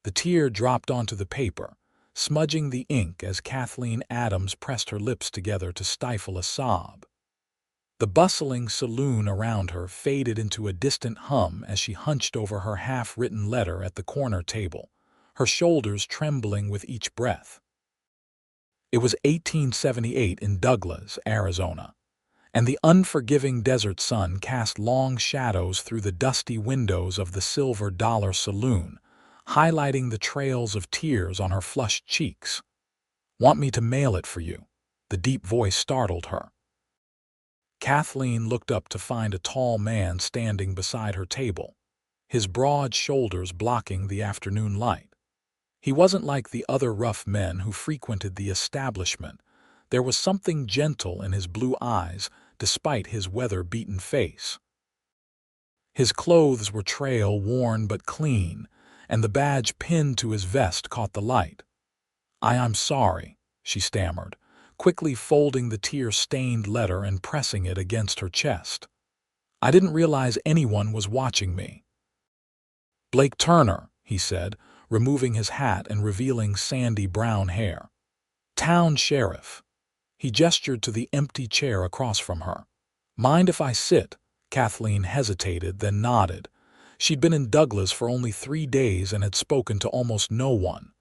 The tear dropped onto the paper, smudging the ink as Kathleen Adams pressed her lips together to stifle a sob. The bustling saloon around her faded into a distant hum as she hunched over her half-written letter at the corner table, her shoulders trembling with each breath. It was 1878 in Douglas, Arizona, and the unforgiving desert sun cast long shadows through the dusty windows of the Silver Dollar Saloon, highlighting the trails of tears on her flushed cheeks. "Want me to mail it for you?" The deep voice startled her. Kathleen looked up to find a tall man standing beside her table, his broad shoulders blocking the afternoon light. He wasn't like the other rough men who frequented the establishment. There was something gentle in his blue eyes, despite his weather-beaten face. His clothes were trail-worn but clean, and the badge pinned to his vest caught the light. "I'm sorry," she stammered, quickly folding the tear-stained letter and pressing it against her chest. "I didn't realize anyone was watching me." "Blake Turner," he said, removing his hat and revealing sandy brown hair. "Town sheriff." He gestured to the empty chair across from her. "Mind if I sit?" Kathleen hesitated, then nodded. She'd been in Douglas for only 3 days and had spoken to almost no one.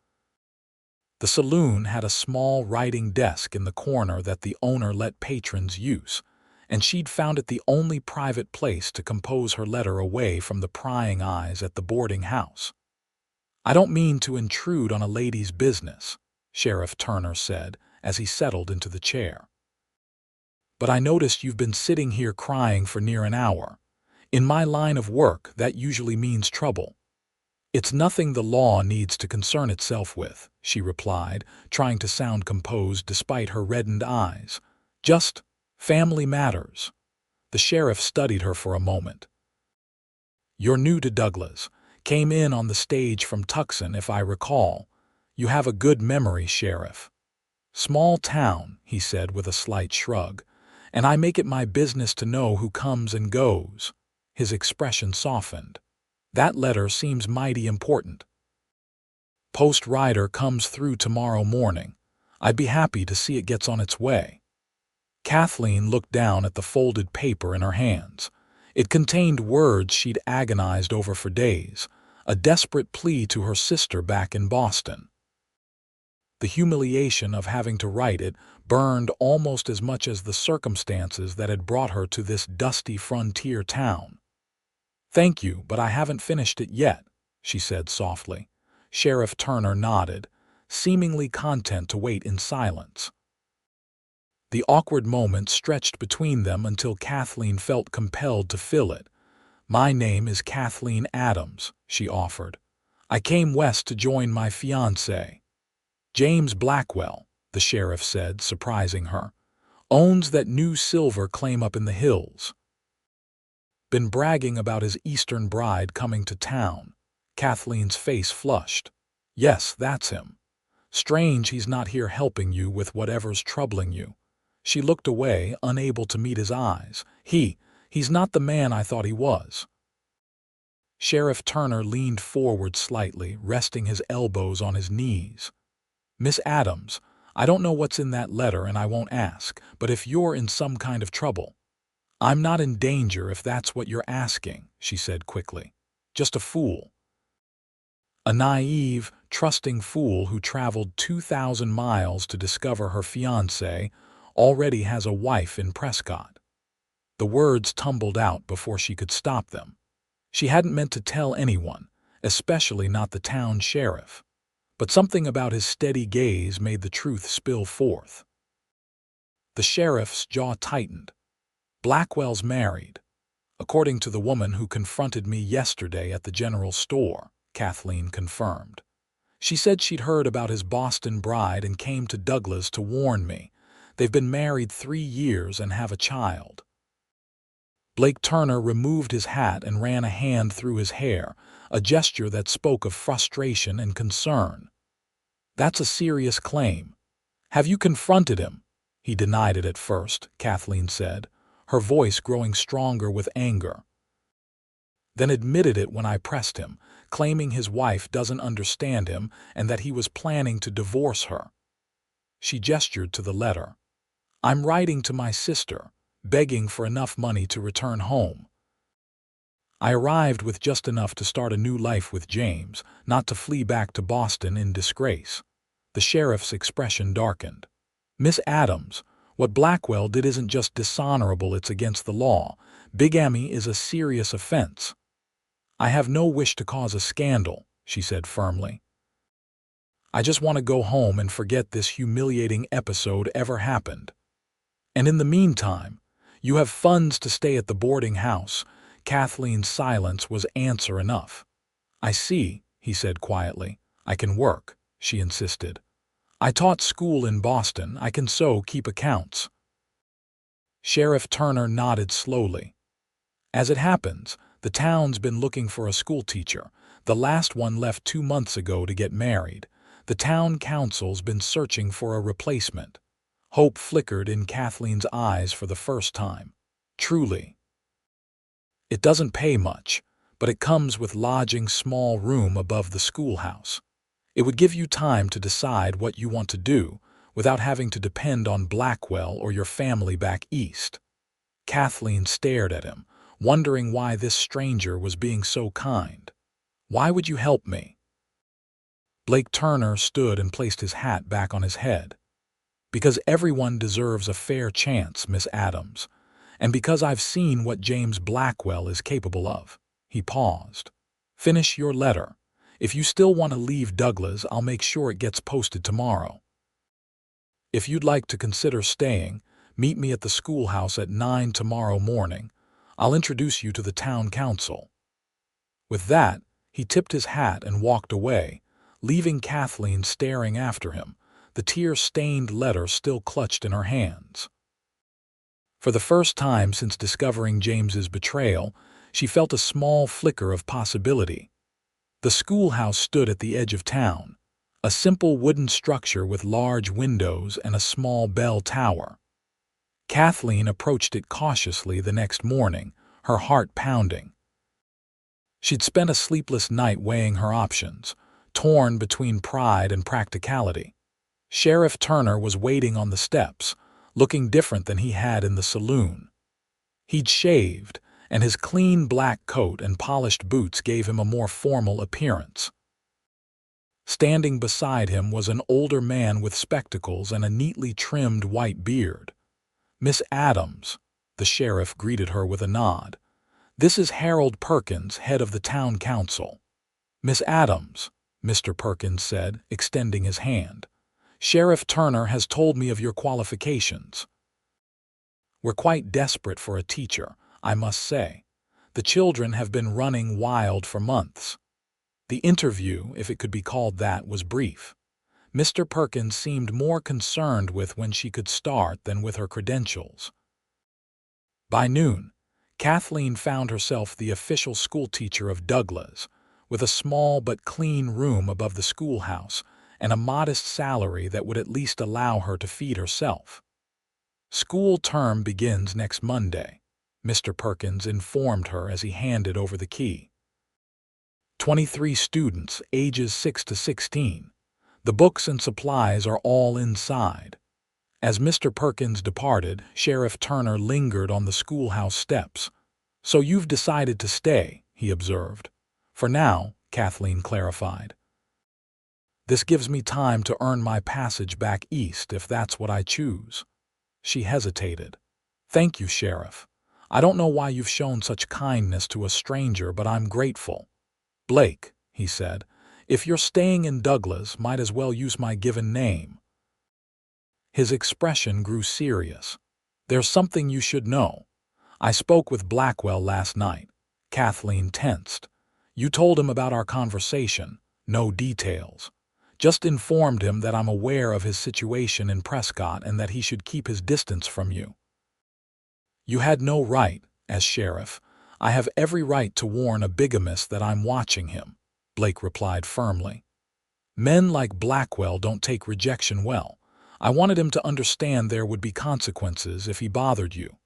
The saloon had a small writing desk in the corner that the owner let patrons use, and she'd found it the only private place to compose her letter away from the prying eyes at the boarding house. "I don't mean to intrude on a lady's business," Sheriff Turner said as he settled into the chair. "But I noticed you've been sitting here crying for near an hour. In my line of work, that usually means trouble." "It's nothing the law needs to concern itself with," she replied, trying to sound composed despite her reddened eyes. "Just family matters." The sheriff studied her for a moment. "You're new to Douglas. Came in on the stage from Tucson, if I recall. You have a good memory, Sheriff." "Small town," he said with a slight shrug, "and I make it my business to know who comes and goes." His expression softened. "That letter seems mighty important. Post rider comes through tomorrow morning. I'd be happy to see it gets on its way." Kathleen looked down at the folded paper in her hands. It contained words she'd agonized over for days, a desperate plea to her sister back in Boston. The humiliation of having to write it burned almost as much as the circumstances that had brought her to this dusty frontier town. "Thank you, but I haven't finished it yet," she said softly. Sheriff Turner nodded, seemingly content to wait in silence. The awkward moment stretched between them until Kathleen felt compelled to fill it. "My name is Kathleen Adams," she offered. "I came west to join my fiancé. James Blackwell," the sheriff said, surprising her, "owns that new silver claim up in the hills. Been bragging about his eastern bride coming to town." Kathleen's face flushed. "Yes, that's him. Strange he's not here helping you with whatever's troubling you." She looked away, unable to meet his eyes. He's not the man I thought he was." Sheriff Turner leaned forward slightly, resting his elbows on his knees. "Miss Adams, I don't know what's in that letter and I won't ask, but if you're in some kind of trouble—" "I'm not in danger if that's what you're asking," she said quickly. "Just a fool. A naive, trusting fool who traveled 2,000 miles to discover her fiancé already has a wife in Prescott." The words tumbled out before she could stop them. She hadn't meant to tell anyone, especially not the town sheriff. But something about his steady gaze made the truth spill forth. The sheriff's jaw tightened. "Blackwell's married, according to the woman who confronted me yesterday at the general store," Kathleen confirmed. "She said she'd heard about his Boston bride and came to Douglas to warn me. They've been married 3 years and have a child." Blake Turner removed his hat and ran a hand through his hair, a gesture that spoke of frustration and concern. "That's a serious claim. Have you confronted him?" "He denied it at first," Kathleen said, her voice growing stronger with anger. "Then admitted it when I pressed him. claiming his wife doesn't understand him and that he was planning to divorce her. She gestured to the letter. "I'm writing to my sister, begging for enough money to return home. I arrived with just enough to start a new life with James, not to flee back to Boston in disgrace." The sheriff's expression darkened. "Miss Adams, what Blackwell did isn't just dishonorable, it's against the law. Bigamy is a serious offense." "I have no wish to cause a scandal," she said firmly. "I just want to go home and forget this humiliating episode ever happened. And in the meantime, you have funds to stay at the boarding house." Kathleen's silence was answer enough. "I see," he said quietly. "I can work," she insisted. "I taught school in Boston. I can so keep accounts." Sheriff Turner nodded slowly. "As it happens, the town's been looking for a schoolteacher. The last one left 2 months ago to get married. The town council's been searching for a replacement." Hope flickered in Kathleen's eyes for the first time. "Truly. It doesn't pay much, but it comes with lodging, small room above the schoolhouse. It would give you time to decide what you want to do without having to depend on Blackwell or your family back east." Kathleen stared at him, wondering why this stranger was being so kind. "Why would you help me?" Blake Turner stood and placed his hat back on his head. "Because everyone deserves a fair chance, Miss Adams, and because I've seen what James Blackwell is capable of." He paused. "Finish your letter. If you still want to leave Douglas, I'll make sure it gets posted tomorrow. If you'd like to consider staying, meet me at the schoolhouse at 9 tomorrow morning. I'll introduce you to the town council." With that, he tipped his hat and walked away, leaving Kathleen staring after him, the tear-stained letter still clutched in her hands. For the first time since discovering James's betrayal, she felt a small flicker of possibility. The schoolhouse stood at the edge of town, a simple wooden structure with large windows and a small bell tower. Kathleen approached it cautiously the next morning, her heart pounding. She'd spent a sleepless night weighing her options, torn between pride and practicality. Sheriff Turner was waiting on the steps, looking different than he had in the saloon. He'd shaved, and his clean black coat and polished boots gave him a more formal appearance. Standing beside him was an older man with spectacles and a neatly trimmed white beard. "Miss Adams," the sheriff greeted her with a nod. "This is Harold Perkins, head of the town council." "Miss Adams," Mr. Perkins said, extending his hand. "Sheriff Turner has told me of your qualifications. We're quite desperate for a teacher, I must say. The children have been running wild for months." The interview, if it could be called that, was brief. Mr. Perkins seemed more concerned with when she could start than with her credentials. By noon, Kathleen found herself the official schoolteacher of Douglas, with a small but clean room above the schoolhouse and a modest salary that would at least allow her to feed herself. "School term begins next Monday," Mr. Perkins informed her as he handed over the key. 23 students, ages 6 to 16. The books and supplies are all inside." As Mr. Perkins departed, Sheriff Turner lingered on the schoolhouse steps. "So you've decided to stay," he observed. "For now," Kathleen clarified. "This gives me time to earn my passage back east if that's what I choose." She hesitated. "Thank you, Sheriff. I don't know why you've shown such kindness to a stranger, but I'm grateful." "Blake," he said, "if you're staying in Douglas, might as well use my given name." His expression grew serious. "There's something you should know. I spoke with Blackwell last night." Kathleen tensed. "You told him about our conversation, no details. Just informed him that I'm aware of his situation in Prescott and that he should keep his distance from you." "You had no right, as sheriff. I have every right to warn a bigamist that I'm watching him," Blake replied firmly. "Men like Blackwell don't take rejection well. I wanted him to understand there would be consequences if he bothered you."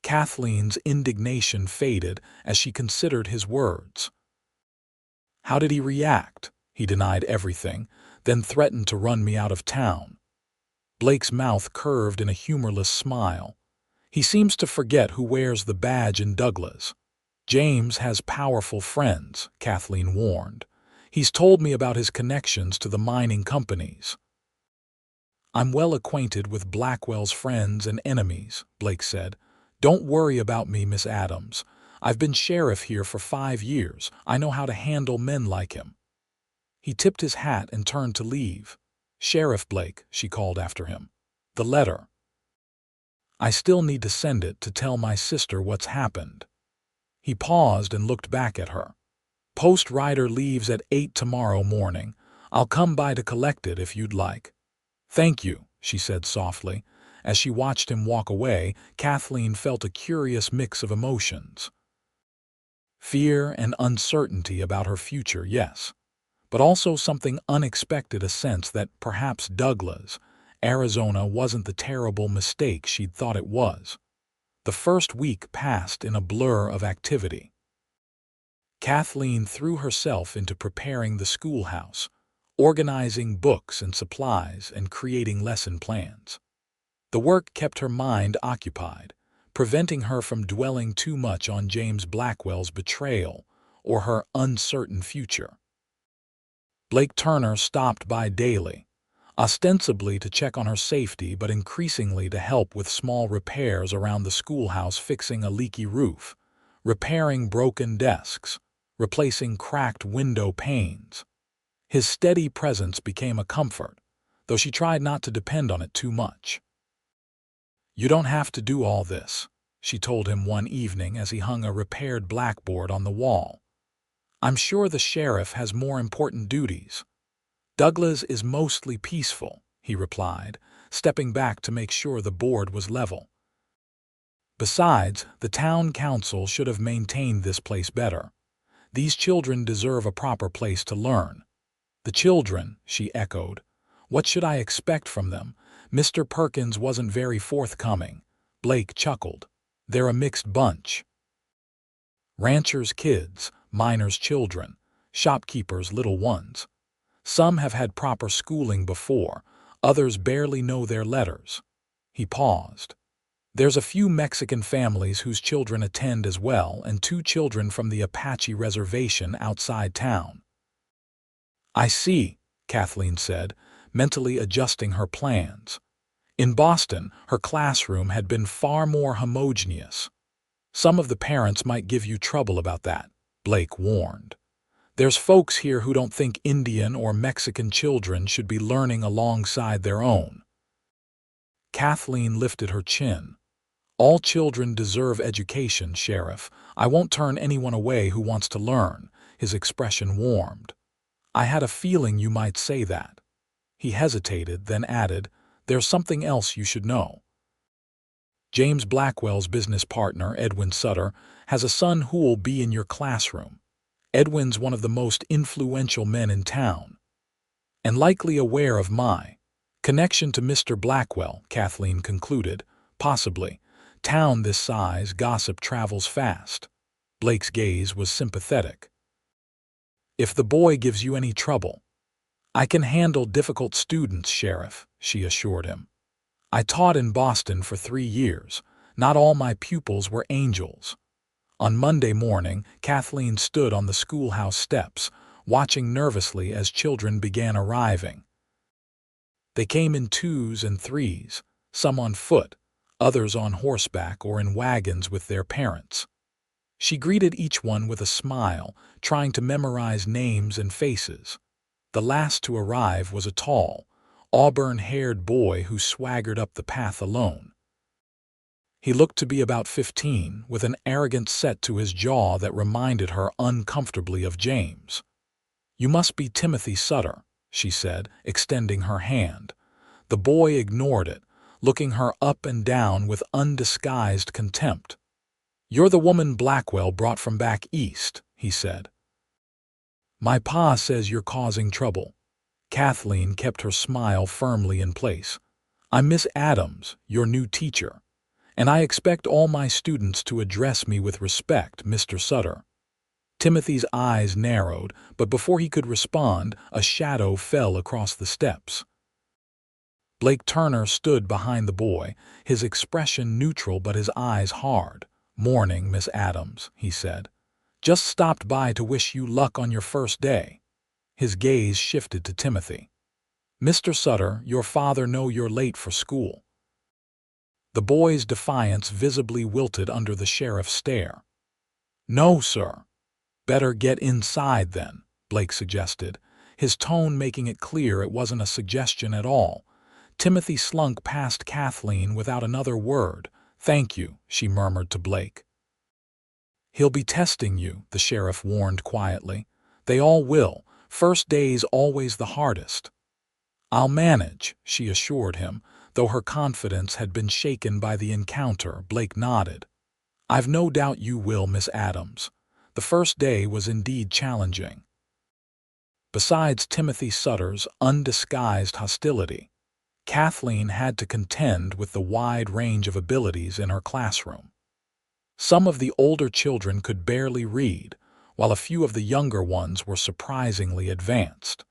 Kathleen's indignation faded as she considered his words. How did he react? He denied everything, then threatened to run me out of town. Blake's mouth curved in a humorless smile. He seems to forget who wears the badge in Douglas. James has powerful friends, Kathleen warned. He's told me about his connections to the mining companies. I'm well acquainted with Blackwell's friends and enemies, Blake said. Don't worry about me, Miss Adams. I've been sheriff here for 5 years. I know how to handle men like him. He tipped his hat and turned to leave. Sheriff Blake, she called after him. The letter. I still need to send it to tell my sister what's happened. He paused and looked back at her. Post rider leaves at 8 tomorrow morning. I'll come by to collect it if you'd like. Thank you, she said softly. As she watched him walk away, Kathleen felt a curious mix of emotions. Fear and uncertainty about her future, yes, but also something unexpected, a sense that perhaps Douglas, Arizona, wasn't the terrible mistake she'd thought it was. The first week passed in a blur of activity. Kathleen threw herself into preparing the schoolhouse, organizing books and supplies and creating lesson plans. The work kept her mind occupied, preventing her from dwelling too much on James Blackwell's betrayal or her uncertain future. Blake Turner stopped by daily, ostensibly to check on her safety but increasingly to help with small repairs around the schoolhouse, fixing a leaky roof, repairing broken desks, replacing cracked window panes. His steady presence became a comfort, though she tried not to depend on it too much. You don't have to do all this, she told him one evening as he hung a repaired blackboard on the wall. I'm sure the sheriff has more important duties. Douglas is mostly peaceful, he replied, stepping back to make sure the board was level. Besides, the town council should have maintained this place better. These children deserve a proper place to learn. The children, she echoed. What should I expect from them? Mr. Perkins wasn't very forthcoming. Blake chuckled. They're a mixed bunch. Ranchers' kids, miners' children, shopkeepers' little ones. Some have had proper schooling before, others barely know their letters. He paused. There's a few Mexican families whose children attend as well, and 2 children from the Apache reservation outside town. I see, Kathleen said, mentally adjusting her plans. In Boston, her classroom had been far more homogeneous. Some of the parents might give you trouble about that, Blake warned. There's folks here who don't think Indian or Mexican children should be learning alongside their own. Kathleen lifted her chin. All children deserve education, Sheriff. I won't turn anyone away who wants to learn. His expression warmed. I had a feeling you might say that. He hesitated, then added, There's something else you should know. James Blackwell's business partner, Edwin Sutter, has a son who'll be in your classroom. Edwin's one of the most influential men in town, and likely aware of my connection to Mr. Blackwell, Kathleen concluded. Possibly. Town this size, gossip travels fast. Blake's gaze was sympathetic. If the boy gives you any trouble, I can handle difficult students, Sheriff, she assured him. I taught in Boston for 3 years. Not all my pupils were angels. On Monday morning, Kathleen stood on the schoolhouse steps, watching nervously as children began arriving. They came in 2s and 3s, some on foot, others on horseback or in wagons with their parents. She greeted each one with a smile, trying to memorize names and faces. The last to arrive was a tall, auburn-haired boy who swaggered up the path alone. He looked to be about 15, with an arrogant set to his jaw that reminded her uncomfortably of James. You must be Timothy Sutter, she said, extending her hand. The boy ignored it, looking her up and down with undisguised contempt. You're the woman Blackwell brought from back east, he said. My pa says you're causing trouble. Kathleen kept her smile firmly in place. I'm Miss Adams, your new teacher, and I expect all my students to address me with respect, Mr. Sutter. Timothy's eyes narrowed, but before he could respond, a shadow fell across the steps. Blake Turner stood behind the boy, his expression neutral but his eyes hard. "Morning, Miss Adams," he said. "Just stopped by to wish you luck on your first day." His gaze shifted to Timothy. "Mr. Sutter, your father know you're late for school." The boy's defiance visibly wilted under the sheriff's stare. "No, sir." "Better get inside, then," Blake suggested, his tone making it clear it wasn't a suggestion at all. Timothy slunk past Kathleen without another word. "Thank you," she murmured to Blake. "He'll be testing you," the sheriff warned quietly. "They all will. First day's always the hardest." "I'll manage," she assured him, though her confidence had been shaken by the encounter. Blake nodded. "I've no doubt you will, Miss Adams." The first day was indeed challenging. Besides Timothy Sutter's undisguised hostility, Kathleen had to contend with the wide range of abilities in her classroom. Some of the older children could barely read, while a few of the younger ones were surprisingly advanced.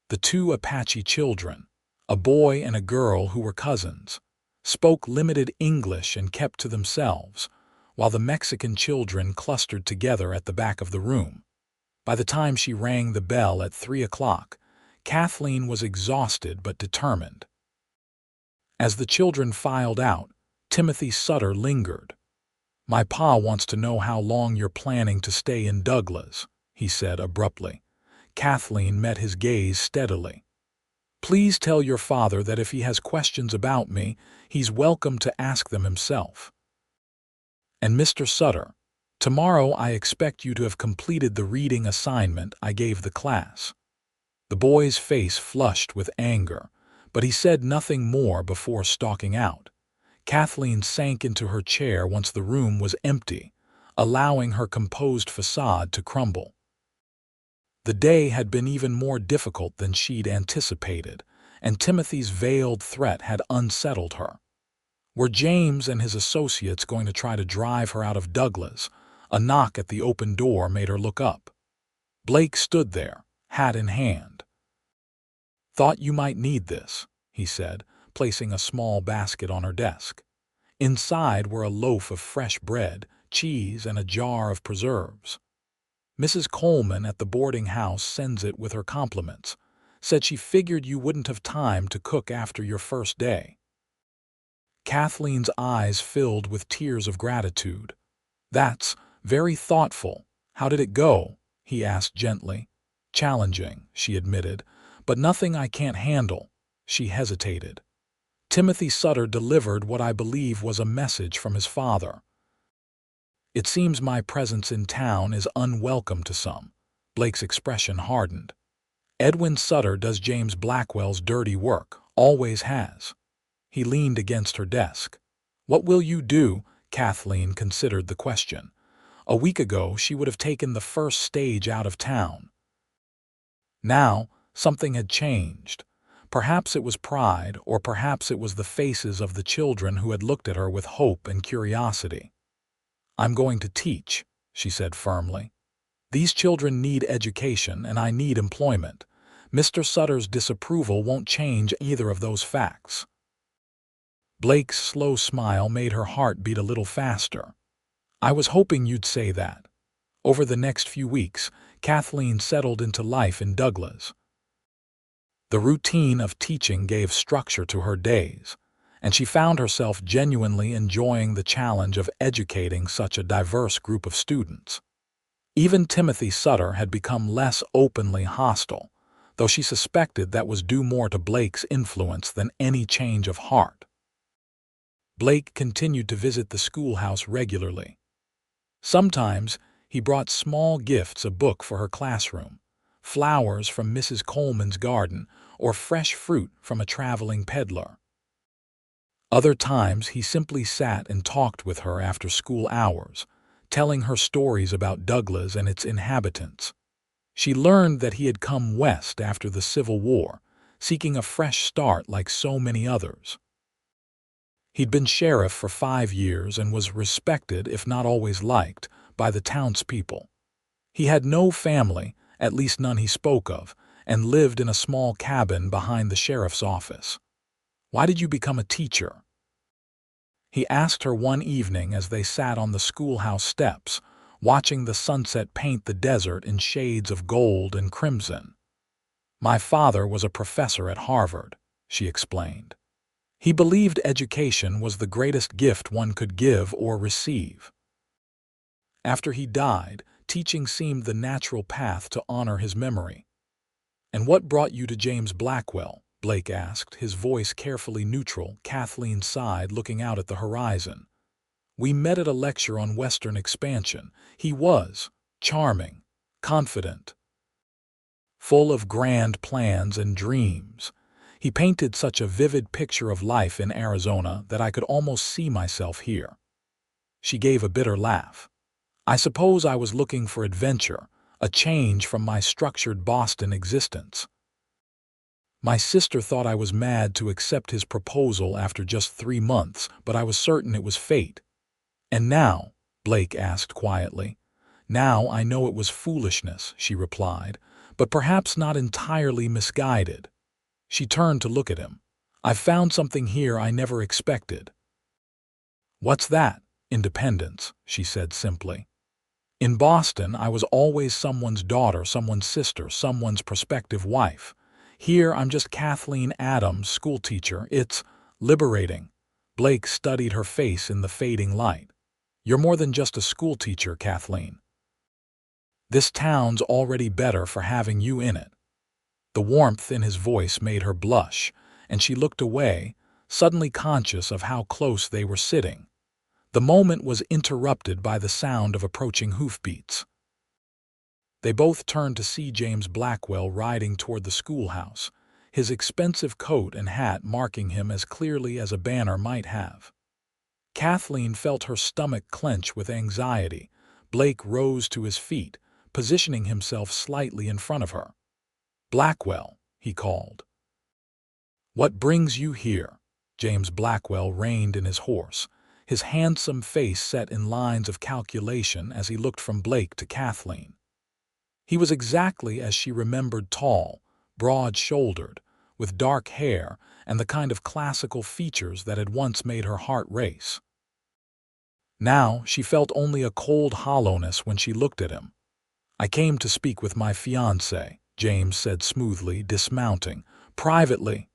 The two Apache children, a boy and a girl who were cousins, spoke limited English and kept to themselves, while the Mexican children clustered together at the back of the room. By the time she rang the bell at 3 o'clock, Kathleen was exhausted but determined. As the children filed out, Timothy Sutter lingered. "My pa wants to know how long you're planning to stay in Douglas," he said abruptly. Kathleen met his gaze steadily. "Please tell your father that if he has questions about me, he's welcome to ask them himself. And Mr. Sutter, tomorrow I expect you to have completed the reading assignment I gave the class." The boy's face flushed with anger, but he said nothing more before stalking out. Kathleen sank into her chair once the room was empty, allowing her composed facade to crumble. The day had been even more difficult than she'd anticipated, and Timothy's veiled threat had unsettled her. Were James and his associates going to try to drive her out of Douglas? A knock at the open door made her look up. Blake stood there, hat in hand. "Thought you might need this," he said, placing a small basket on her desk. Inside were a loaf of fresh bread, cheese, and a jar of preserves. "Mrs. Coleman at the boarding house sends it with her compliments. Said she figured you wouldn't have time to cook after your first day." Kathleen's eyes filled with tears of gratitude. "That's very thoughtful. How did it go?" he asked gently. "Challenging," she admitted, "but nothing I can't handle." She hesitated. "Timothy Sutter delivered what I believe was a message from his father. It seems my presence in town is unwelcome to some." Blake's expression hardened. "Edwin Sutter does James Blackwell's dirty work, always has." He leaned against her desk. "What will you do?" Kathleen considered the question. A week ago, she would have taken the first stage out of town. Now, something had changed. Perhaps it was pride, or perhaps it was the faces of the children who had looked at her with hope and curiosity. "I'm going to teach," she said firmly. "These children need education, and I need employment. Mr. Sutter's disapproval won't change either of those facts." Blake's slow smile made her heart beat a little faster. "I was hoping you'd say that." Over the next few weeks, Kathleen settled into life in Douglas. The routine of teaching gave structure to her days, and she found herself genuinely enjoying the challenge of educating such a diverse group of students. Even Timothy Sutter had become less openly hostile, though she suspected that was due more to Blake's influence than any change of heart. Blake continued to visit the schoolhouse regularly. Sometimes he brought small gifts, a book for her classroom, flowers from Mrs. Coleman's garden, or fresh fruit from a traveling peddler. Other times he simply sat and talked with her after school hours, telling her stories about Douglas and its inhabitants. She learned that he had come west after the Civil War, seeking a fresh start like so many others. He'd been sheriff for 5 years and was respected, if not always liked, by the townspeople. He had no family, at least none he spoke of, and lived in a small cabin behind the sheriff's office. Why did you become a teacher? He asked her one evening as they sat on the schoolhouse steps, watching the sunset paint the desert in shades of gold and crimson. My father was a professor at Harvard, she explained. He believed education was the greatest gift one could give or receive. After he died, teaching seemed the natural path to honor his memory. And what brought you to James Blackwell? Blake asked, his voice carefully neutral. Kathleen sighed, looking out at the horizon. We met at a lecture on Western expansion. He was charming, confident, full of grand plans and dreams. He painted such a vivid picture of life in Arizona that I could almost see myself here. She gave a bitter laugh. I suppose I was looking for adventure, a change from my structured Boston existence. My sister thought I was mad to accept his proposal after just 3 months, but I was certain it was fate. And now, Blake asked quietly. Now I know it was foolishness, she replied, but perhaps not entirely misguided. She turned to look at him. I've found something here I never expected. What's that? Independence, she said simply. In Boston, I was always someone's daughter, someone's sister, someone's prospective wife. Here, I'm just Kathleen Adams, schoolteacher. It's liberating. Blake studied her face in the fading light. You're more than just a schoolteacher, Kathleen. This town's already better for having you in it. The warmth in his voice made her blush, and she looked away, suddenly conscious of how close they were sitting. The moment was interrupted by the sound of approaching hoofbeats. They both turned to see James Blackwell riding toward the schoolhouse, his expensive coat and hat marking him as clearly as a banner might have. Kathleen felt her stomach clench with anxiety. Blake rose to his feet, positioning himself slightly in front of her. Blackwell, he called. What brings you here? James Blackwell reined in his horse, his handsome face set in lines of calculation as he looked from Blake to Kathleen. He was exactly as she remembered, tall, broad-shouldered, with dark hair and the kind of classical features that had once made her heart race. Now she felt only a cold hollowness when she looked at him. I came to speak with my fiancé, James said smoothly, dismounting. Privately.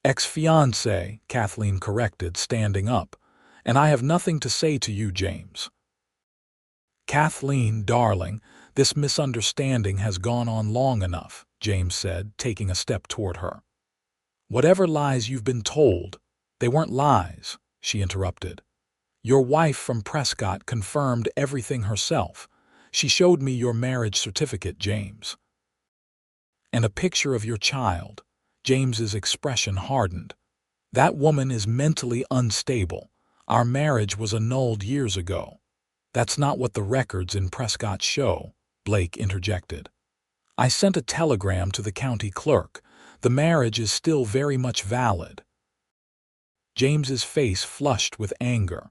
Ex-fiancé, Kathleen corrected, standing up. And I have nothing to say to you, James. Kathleen, darling, this misunderstanding has gone on long enough, James said, taking a step toward her. Whatever lies you've been told, they weren't lies, she interrupted. Your wife from Prescott confirmed everything herself. She showed me your marriage certificate, James. And a picture of your child. James's expression hardened. That woman is mentally unstable. Our marriage was annulled years ago. That's not what the records in Prescott show, Blake interjected. I sent a telegram to the county clerk. The marriage is still very much valid. James's face flushed with anger.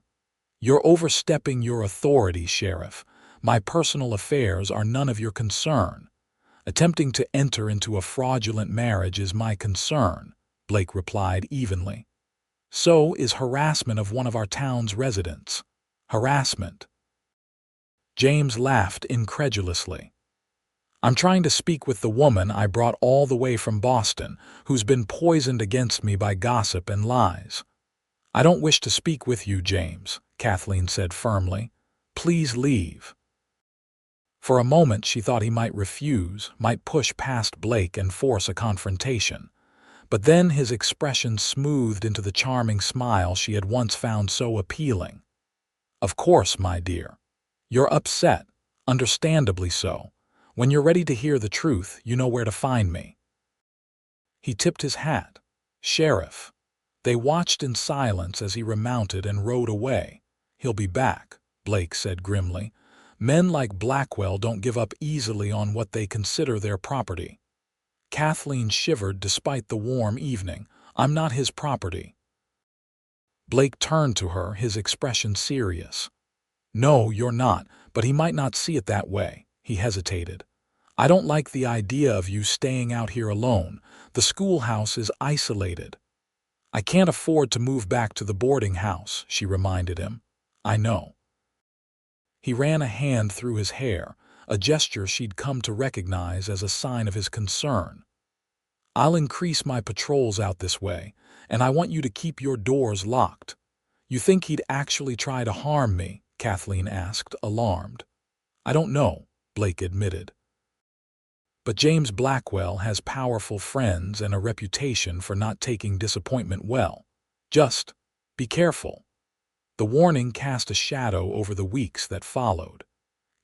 You're overstepping your authority, Sheriff. My personal affairs are none of your concern. Attempting to enter into a fraudulent marriage is my concern, Blake replied evenly. So is harassment of one of our town's residents. Harassment. James laughed incredulously. I'm trying to speak with the woman I brought all the way from Boston, who's been poisoned against me by gossip and lies. I don't wish to speak with you, James, Kathleen said firmly. Please leave. For a moment she thought he might refuse, might push past Blake and force a confrontation. But then his expression smoothed into the charming smile she had once found so appealing. Of course, my dear. You're upset, understandably so. When you're ready to hear the truth, you know where to find me. He tipped his hat. Sheriff. They watched in silence as he remounted and rode away. He'll be back, Blake said grimly. Men like Blackwell don't give up easily on what they consider their property. Kathleen shivered despite the warm evening. I'm not his property. Blake turned to her, his expression serious. No, you're not, but he might not see it that way, he hesitated. "I don't like the idea of you staying out here alone. The schoolhouse is isolated." "I can't afford to move back to the boarding house," she reminded him. "I know." He ran a hand through his hair, a gesture she'd come to recognize as a sign of his concern. "I'll increase my patrols out this way, and I want you to keep your doors locked." "You think he'd actually try to harm me?" Kathleen asked, alarmed. "I don't know," Blake admitted. "But James Blackwell has powerful friends and a reputation for not taking disappointment well. Just be careful." The warning cast a shadow over the weeks that followed.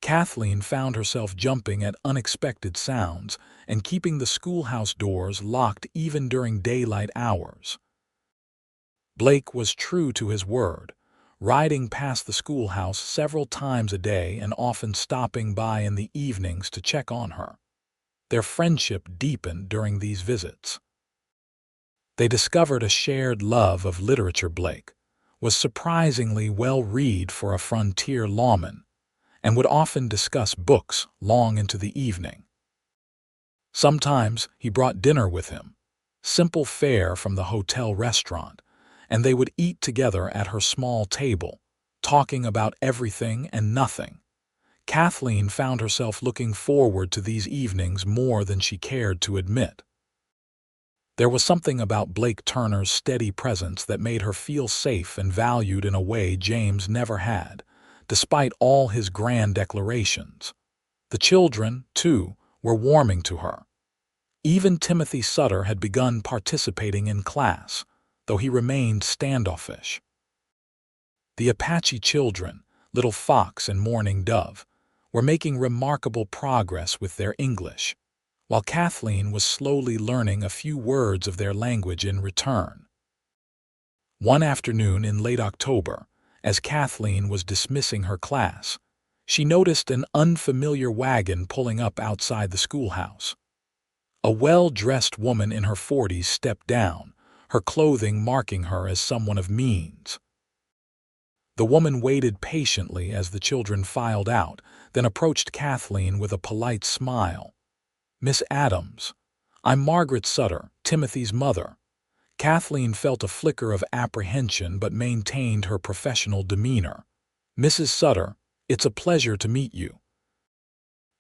Kathleen found herself jumping at unexpected sounds and keeping the schoolhouse doors locked even during daylight hours. Blake was true to his word, riding past the schoolhouse several times a day and often stopping by in the evenings to check on her. Their friendship deepened during these visits. They discovered a shared love of literature. Blake was surprisingly well-read for a frontier lawman, and would often discuss books long into the evening. Sometimes he brought dinner with him, simple fare from the hotel restaurant, and they would eat together at her small table, talking about everything and nothing. Kathleen found herself looking forward to these evenings more than she cared to admit. There was something about Blake Turner's steady presence that made her feel safe and valued in a way James never had, despite all his grand declarations. The children, too, were warming to her. Even Timothy Sutter had begun participating in class, though he remained standoffish. The Apache children, Little Fox and Mourning Dove, were making remarkable progress with their English, while Kathleen was slowly learning a few words of their language in return. One afternoon in late October, as Kathleen was dismissing her class, she noticed an unfamiliar wagon pulling up outside the schoolhouse. A well-dressed woman in her 40s stepped down, her clothing marking her as someone of means. The woman waited patiently as the children filed out, then approached Kathleen with a polite smile. "Miss Adams, I'm Margaret Sutter, Timothy's mother." Kathleen felt a flicker of apprehension but maintained her professional demeanor. "Mrs. Sutter, it's a pleasure to meet you.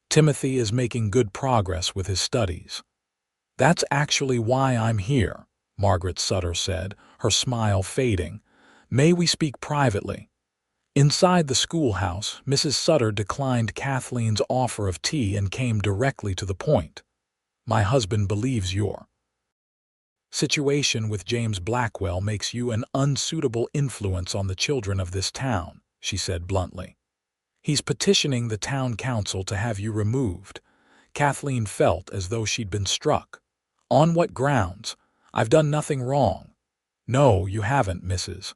Timothy is making good progress with his studies." "That's actually why I'm here," Margaret Sutter said, her smile fading. "May we speak privately?" Inside the schoolhouse, Mrs. Sutter declined Kathleen's offer of tea and came directly to the point. "My husband believes your situation with James Blackwell makes you an unsuitable influence on the children of this town," she said bluntly. "He's petitioning the town council to have you removed." Kathleen felt as though she'd been struck. "On what grounds? I've done nothing wrong." "No, you haven't, Mrs.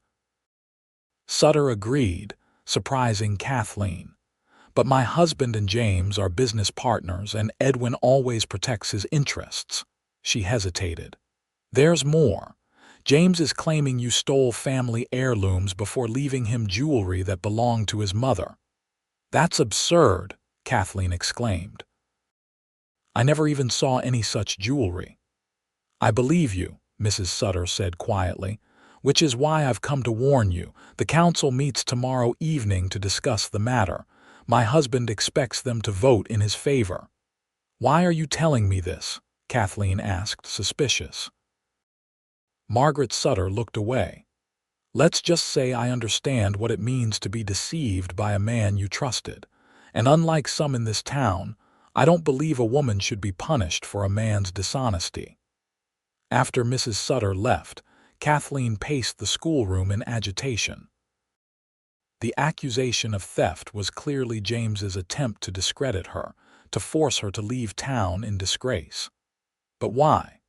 Sutter agreed, surprising Kathleen. "But my husband and James are business partners, and Edwin always protects his interests." She hesitated. "There's more. James is claiming you stole family heirlooms before leaving him jewelry that belonged to his mother." "That's absurd," Kathleen exclaimed. "I never even saw any such jewelry." "I believe you," Mrs. Sutter said quietly, "which is why I've come to warn you. The council meets tomorrow evening to discuss the matter. My husband expects them to vote in his favor." "Why are you telling me this?" Kathleen asked, suspicious. Margaret Sutter looked away. "Let's just say I understand what it means to be deceived by a man you trusted, and unlike some in this town, I don't believe a woman should be punished for a man's dishonesty." After Mrs. Sutter left, Kathleen paced the schoolroom in agitation. The accusation of theft was clearly James's attempt to discredit her, to force her to leave town in disgrace. But why?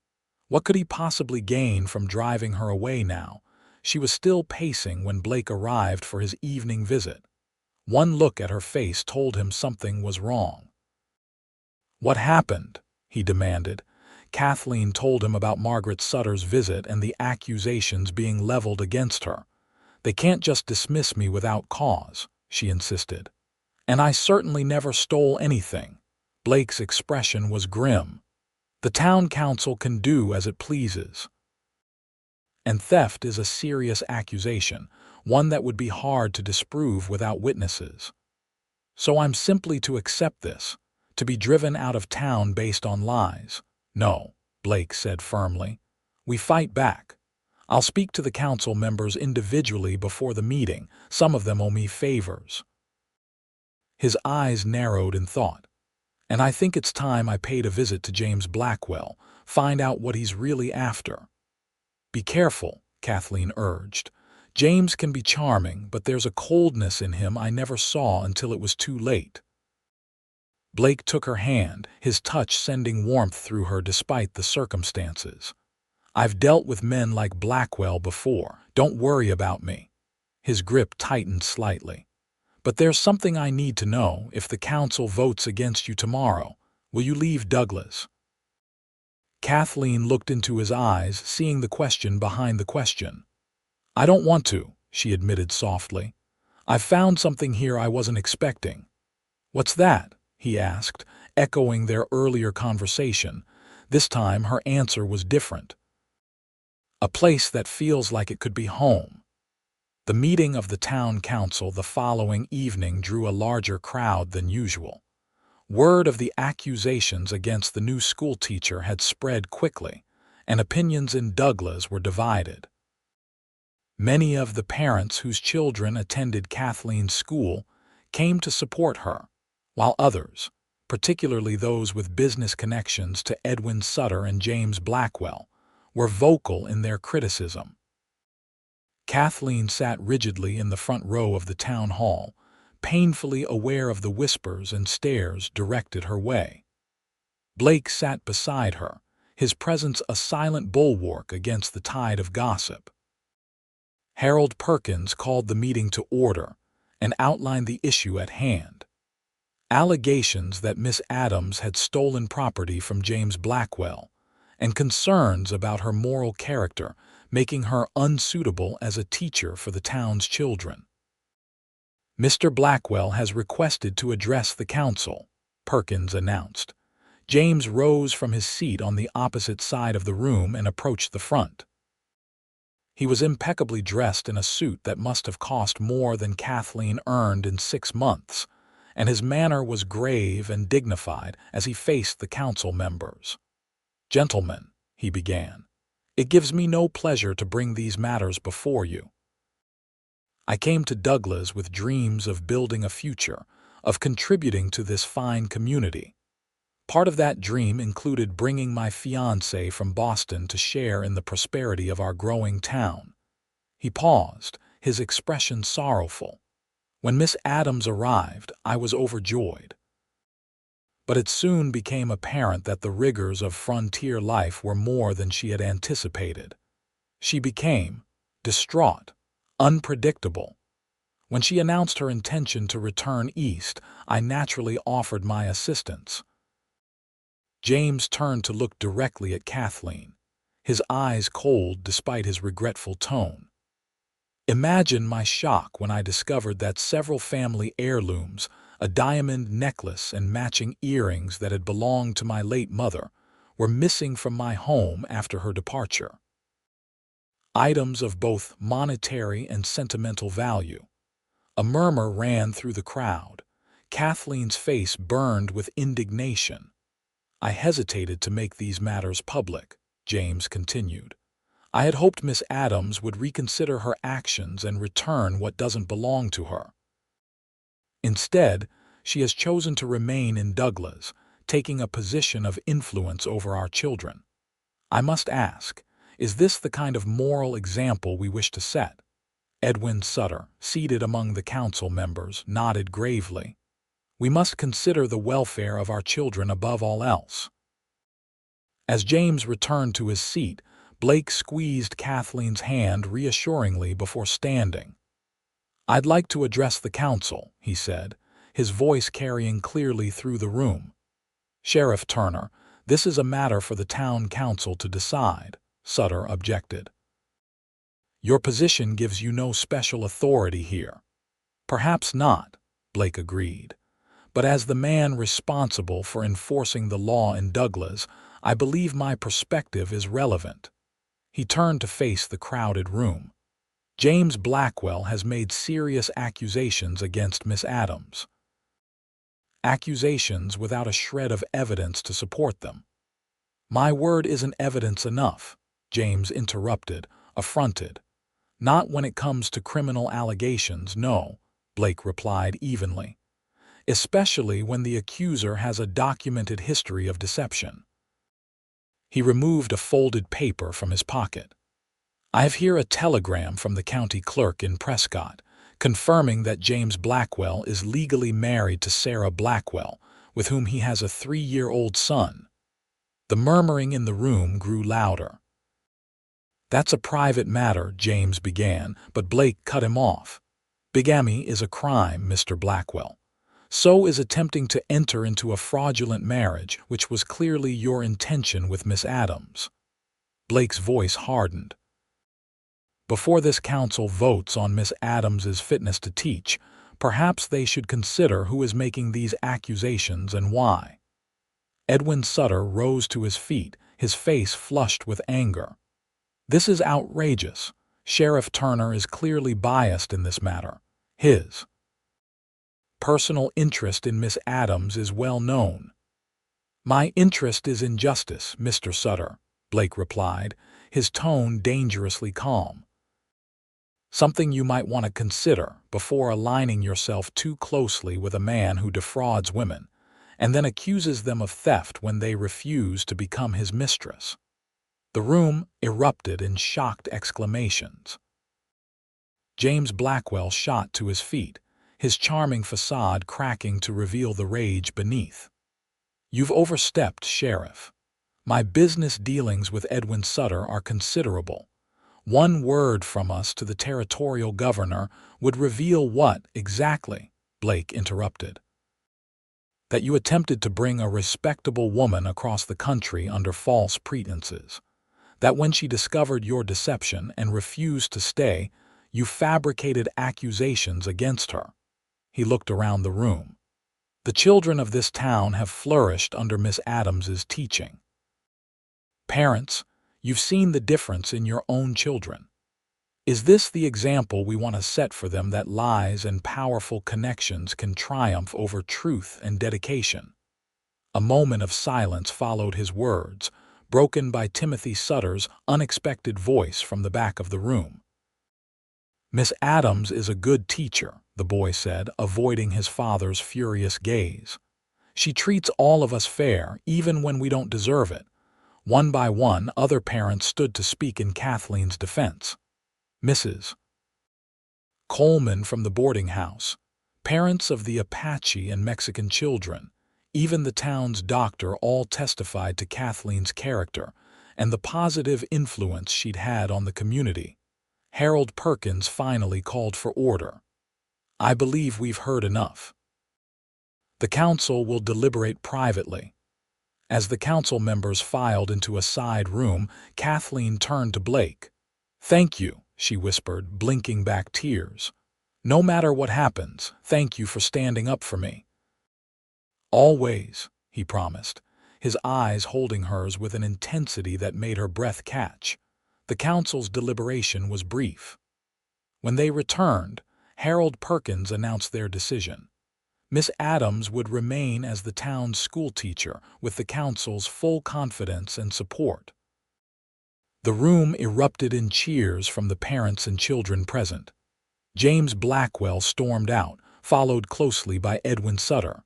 What could he possibly gain from driving her away now? She was still pacing when Blake arrived for his evening visit. One look at her face told him something was wrong. "What happened?" he demanded. Kathleen told him about Margaret Sutter's visit and the accusations being leveled against her. "They can't just dismiss me without cause," she insisted. And I certainly never stole anything. Blake's expression was grim. The town council can do as it pleases. And theft is a serious accusation, one that would be hard to disprove without witnesses. So I'm simply to accept this, to be driven out of town based on lies. No, Blake said firmly. We fight back. I'll speak to the council members individually before the meeting. Some of them owe me favors. His eyes narrowed in thought. And I think it's time I paid a visit to James Blackwell, find out what he's really after. Be careful, Kathleen urged. James can be charming, but there's a coldness in him I never saw until it was too late. Blake took her hand, his touch sending warmth through her despite the circumstances. I've dealt with men like Blackwell before. Don't worry about me. His grip tightened slightly. But there's something I need to know. If the council votes against you tomorrow, will you leave Douglas? Kathleen looked into his eyes, seeing the question behind the question. I don't want to, she admitted softly. I've found something here I wasn't expecting. What's that? He asked, echoing their earlier conversation. This time her answer was different. A place that feels like it could be home. The meeting of the town council the following evening drew a larger crowd than usual. Word of the accusations against the new schoolteacher had spread quickly, and opinions in Douglas were divided. Many of the parents whose children attended Kathleen's school came to support her, while others, particularly those with business connections to Edwin Sutter and James Blackwell, were vocal in their criticism. Kathleen sat rigidly in the front row of the town hall, painfully aware of the whispers and stares directed her way. Blake sat beside her, his presence a silent bulwark against the tide of gossip. Harold Perkins called the meeting to order and outlined the issue at hand. Allegations that Miss Adams had stolen property from James Blackwell, and concerns about her moral character, making her unsuitable as a teacher for the town's children. Mr. Blackwell has requested to address the council, Perkins announced. James rose from his seat on the opposite side of the room and approached the front. He was impeccably dressed in a suit that must have cost more than Kathleen earned in 6 months, and his manner was grave and dignified as he faced the council members. Gentlemen, he began, it gives me no pleasure to bring these matters before you. I came to Douglas with dreams of building a future, of contributing to this fine community. Part of that dream included bringing my fiancé from Boston to share in the prosperity of our growing town. He paused, his expression sorrowful. When Miss Adams arrived, I was overjoyed. But it soon became apparent that the rigors of frontier life were more than she had anticipated. She became distraught, unpredictable. When she announced her intention to return east, I naturally offered my assistance. James turned to look directly at Kathleen, his eyes cold despite his regretful tone. Imagine my shock when I discovered that several family heirlooms, a diamond necklace and matching earrings that had belonged to my late mother, were missing from my home after her departure. Items of both monetary and sentimental value. A murmur ran through the crowd. Kathleen's face burned with indignation. I hesitated to make these matters public, James continued. I had hoped Miss Adams would reconsider her actions and return what doesn't belong to her. Instead, she has chosen to remain in Douglas, taking a position of influence over our children. I must ask, is this the kind of moral example we wish to set? Edwin Sutter, seated among the council members, nodded gravely. We must consider the welfare of our children above all else. As James returned to his seat, Blake squeezed Kathleen's hand reassuringly before standing. I'd like to address the council, he said, his voice carrying clearly through the room. Sheriff Turner, this is a matter for the town council to decide, Sutter objected. Your position gives you no special authority here. Perhaps not, Blake agreed. but as the man responsible for enforcing the law in Douglas, I believe my perspective is relevant." He turned to face the crowded room. "James Blackwell has made serious accusations against Miss Adams." Accusations without a shred of evidence to support them. "My word isn't evidence enough," James interrupted, affronted. "Not when it comes to criminal allegations, no," Blake replied evenly. "Especially when the accuser has a documented history of deception." He removed a folded paper from his pocket. "I have here a telegram from the county clerk in Prescott, confirming that James Blackwell is legally married to Sarah Blackwell, with whom he has a 3-year-old son." The murmuring in the room grew louder. "That's a private matter," James began, but Blake cut him off. "Bigamy is a crime, Mr. Blackwell. So is attempting to enter into a fraudulent marriage, which was clearly your intention with Miss Adams." Blake's voice hardened. "Before this council votes on Miss Adams's fitness to teach, perhaps they should consider who is making these accusations and why." Edwin Sutter rose to his feet, his face flushed with anger. "This is outrageous. Sheriff Turner is clearly biased in this matter. His personal interest in Miss Adams is well known." "My interest is in justice, Mr. Sutter," Blake replied, his tone dangerously calm. "Something you might want to consider before aligning yourself too closely with a man who defrauds women, and then accuses them of theft when they refuse to become his mistress." The room erupted in shocked exclamations. James Blackwell shot to his feet, his charming facade cracking to reveal the rage beneath. "You've overstepped, Sheriff. My business dealings with Edwin Sutter are considerable. One word from us to the territorial governor would reveal what exactly," Blake interrupted. "That you attempted to bring a respectable woman across the country under false pretenses. That when she discovered your deception and refused to stay, you fabricated accusations against her." He looked around the room. "The children of this town have flourished under Miss Adams's teaching. Parents, you've seen the difference in your own children. Is this the example we want to set for them, that lies and powerful connections can triumph over truth and dedication?" A moment of silence followed his words, broken by Timothy Sutter's unexpected voice from the back of the room. "Miss Adams is a good teacher," the boy said, avoiding his father's furious gaze. "She treats all of us fair, even when we don't deserve it." One by one, other parents stood to speak in Kathleen's defense. Mrs. Coleman from the boarding house, parents of the Apache and Mexican children, even the town's doctor, all testified to Kathleen's character and the positive influence she'd had on the community. Harold Perkins finally called for order. "I believe we've heard enough. The council will deliberate privately." As the council members filed into a side room, Kathleen turned to Blake. "Thank you," she whispered, blinking back tears. "No matter what happens, thank you for standing up for me." "Always," he promised, his eyes holding hers with an intensity that made her breath catch. The council's deliberation was brief. When they returned, Harold Perkins announced their decision. Miss Adams would remain as the town's schoolteacher with the council's full confidence and support. The room erupted in cheers from the parents and children present. James Blackwell stormed out, followed closely by Edwin Sutter.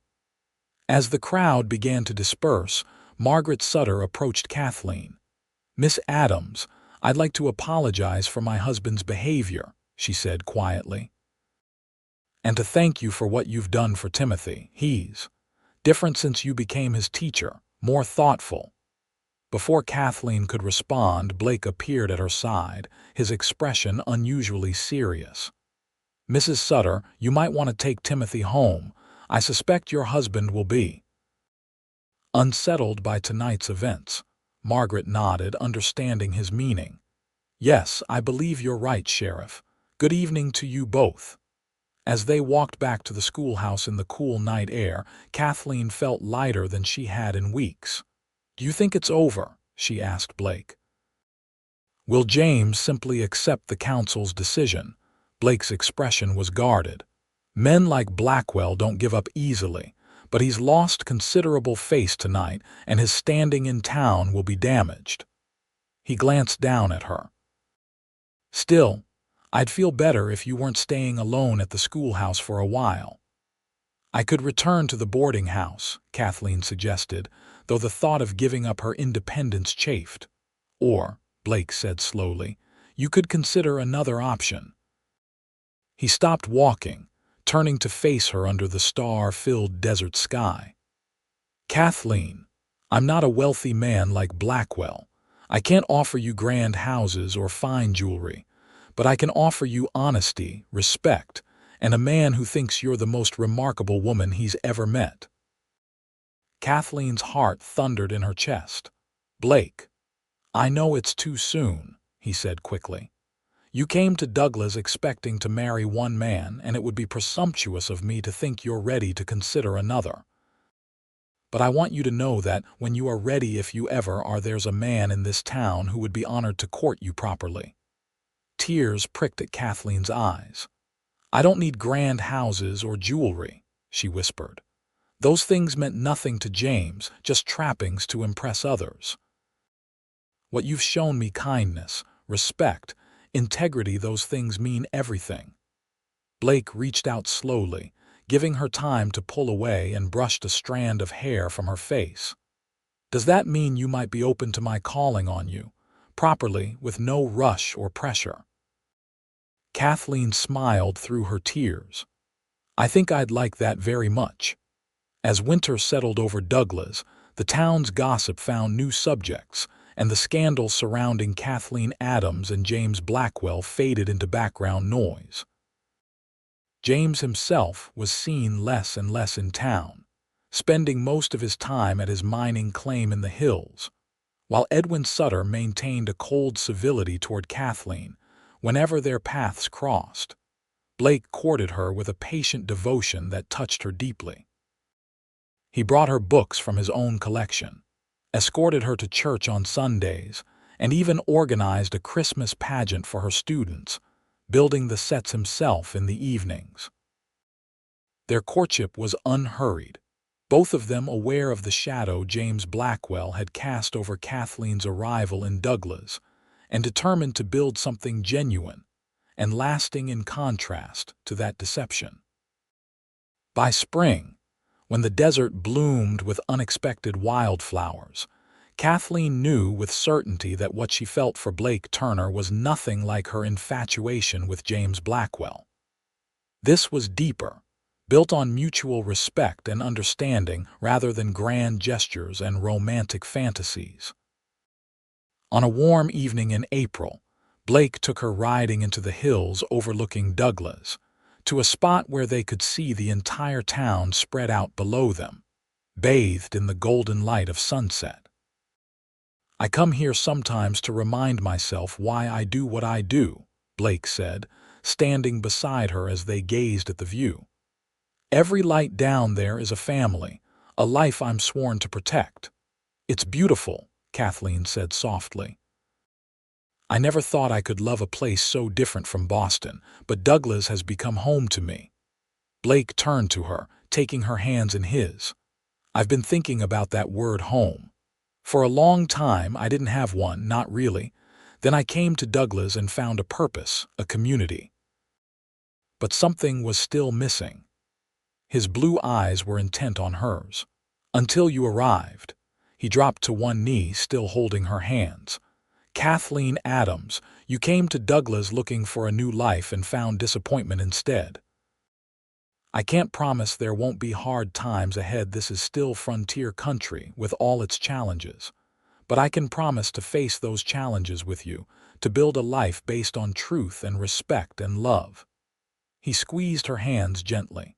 As the crowd began to disperse, Margaret Sutter approached Kathleen. "Miss Adams, I'd like to apologize for my husband's behavior," she said quietly. "And to thank you for what you've done for Timothy. He's different since you became his teacher, more thoughtful." Before Kathleen could respond, Blake appeared at her side, his expression unusually serious. "Mrs. Sutter, you might want to take Timothy home. I suspect your husband will be unsettled by tonight's events." Margaret nodded, understanding his meaning. "Yes, I believe you're right, Sheriff. Good evening to you both." As they walked back to the schoolhouse in the cool night air, Kathleen felt lighter than she had in weeks. "Do you think it's over?" she asked Blake. "Will James simply accept the council's decision?" Blake's expression was guarded. "Men like Blackwell don't give up easily, but he's lost considerable face tonight, and his standing in town will be damaged." He glanced down at her. "Still, I'd feel better if you weren't staying alone at the schoolhouse for a while." "I could return to the boarding house," Kathleen suggested, though the thought of giving up her independence chafed. "Or," Blake said slowly, "you could consider another option." He stopped walking, turning to face her under the star-filled desert sky. "Kathleen, I'm not a wealthy man like Blackwell. I can't offer you grand houses or fine jewelry, but I can offer you honesty, respect, and a man who thinks you're the most remarkable woman he's ever met." Kathleen's heart thundered in her chest. "Blake, I know it's too soon," he said quickly. "You came to Douglas expecting to marry one man, and it would be presumptuous of me to think you're ready to consider another. But I want you to know that when you are ready, if you ever are, there's a man in this town who would be honored to court you properly." Tears pricked at Kathleen's eyes. "I don't need grand houses or jewelry," she whispered. "Those things meant nothing to James, just trappings to impress others. What you've shown me, kindness, respect, integrity, those things mean everything." Blake reached out slowly, giving her time to pull away, and brushed a strand of hair from her face. "Does that mean you might be open to my calling on you, properly, with no rush or pressure?" Kathleen smiled through her tears. "I think I'd like that very much." As winter settled over Douglas, the town's gossip found new subjects, and the scandal surrounding Kathleen Adams and James Blackwell faded into background noise. James himself was seen less and less in town, spending most of his time at his mining claim in the hills, while Edwin Sutter maintained a cold civility toward Kathleen whenever their paths crossed. Blake courted her with a patient devotion that touched her deeply. He brought her books from his own collection, escorted her to church on Sundays, and even organized a Christmas pageant for her students, building the sets himself in the evenings. Their courtship was unhurried, both of them aware of the shadow James Blackwell had cast over Kathleen's arrival in Douglas, and determined to build something genuine and lasting in contrast to that deception. By spring, when the desert bloomed with unexpected wildflowers, Kathleen knew with certainty that what she felt for Blake Turner was nothing like her infatuation with James Blackwell. This was deeper, built on mutual respect and understanding rather than grand gestures and romantic fantasies. On a warm evening in April, Blake took her riding into the hills overlooking Douglas, to a spot where they could see the entire town spread out below them, bathed in the golden light of sunset. "I come here sometimes to remind myself why I do what I do," Blake said, standing beside her as they gazed at the view. "Every light down there is a family, a life I'm sworn to protect." "It's beautiful," Kathleen said softly. "I never thought I could love a place so different from Boston, but Douglas has become home to me." Blake turned to her, taking her hands in his. "I've been thinking about that word home. For a long time I didn't have one, not really. Then I came to Douglas and found a purpose, a community. But something was still missing." His blue eyes were intent on hers. "Until you arrived." He dropped to one knee, still holding her hands. "Kathleen Adams, you came to Douglas looking for a new life and found disappointment instead. I can't promise there won't be hard times ahead. This is still frontier country with all its challenges. But I can promise to face those challenges with you, to build a life based on truth and respect and love." He squeezed her hands gently.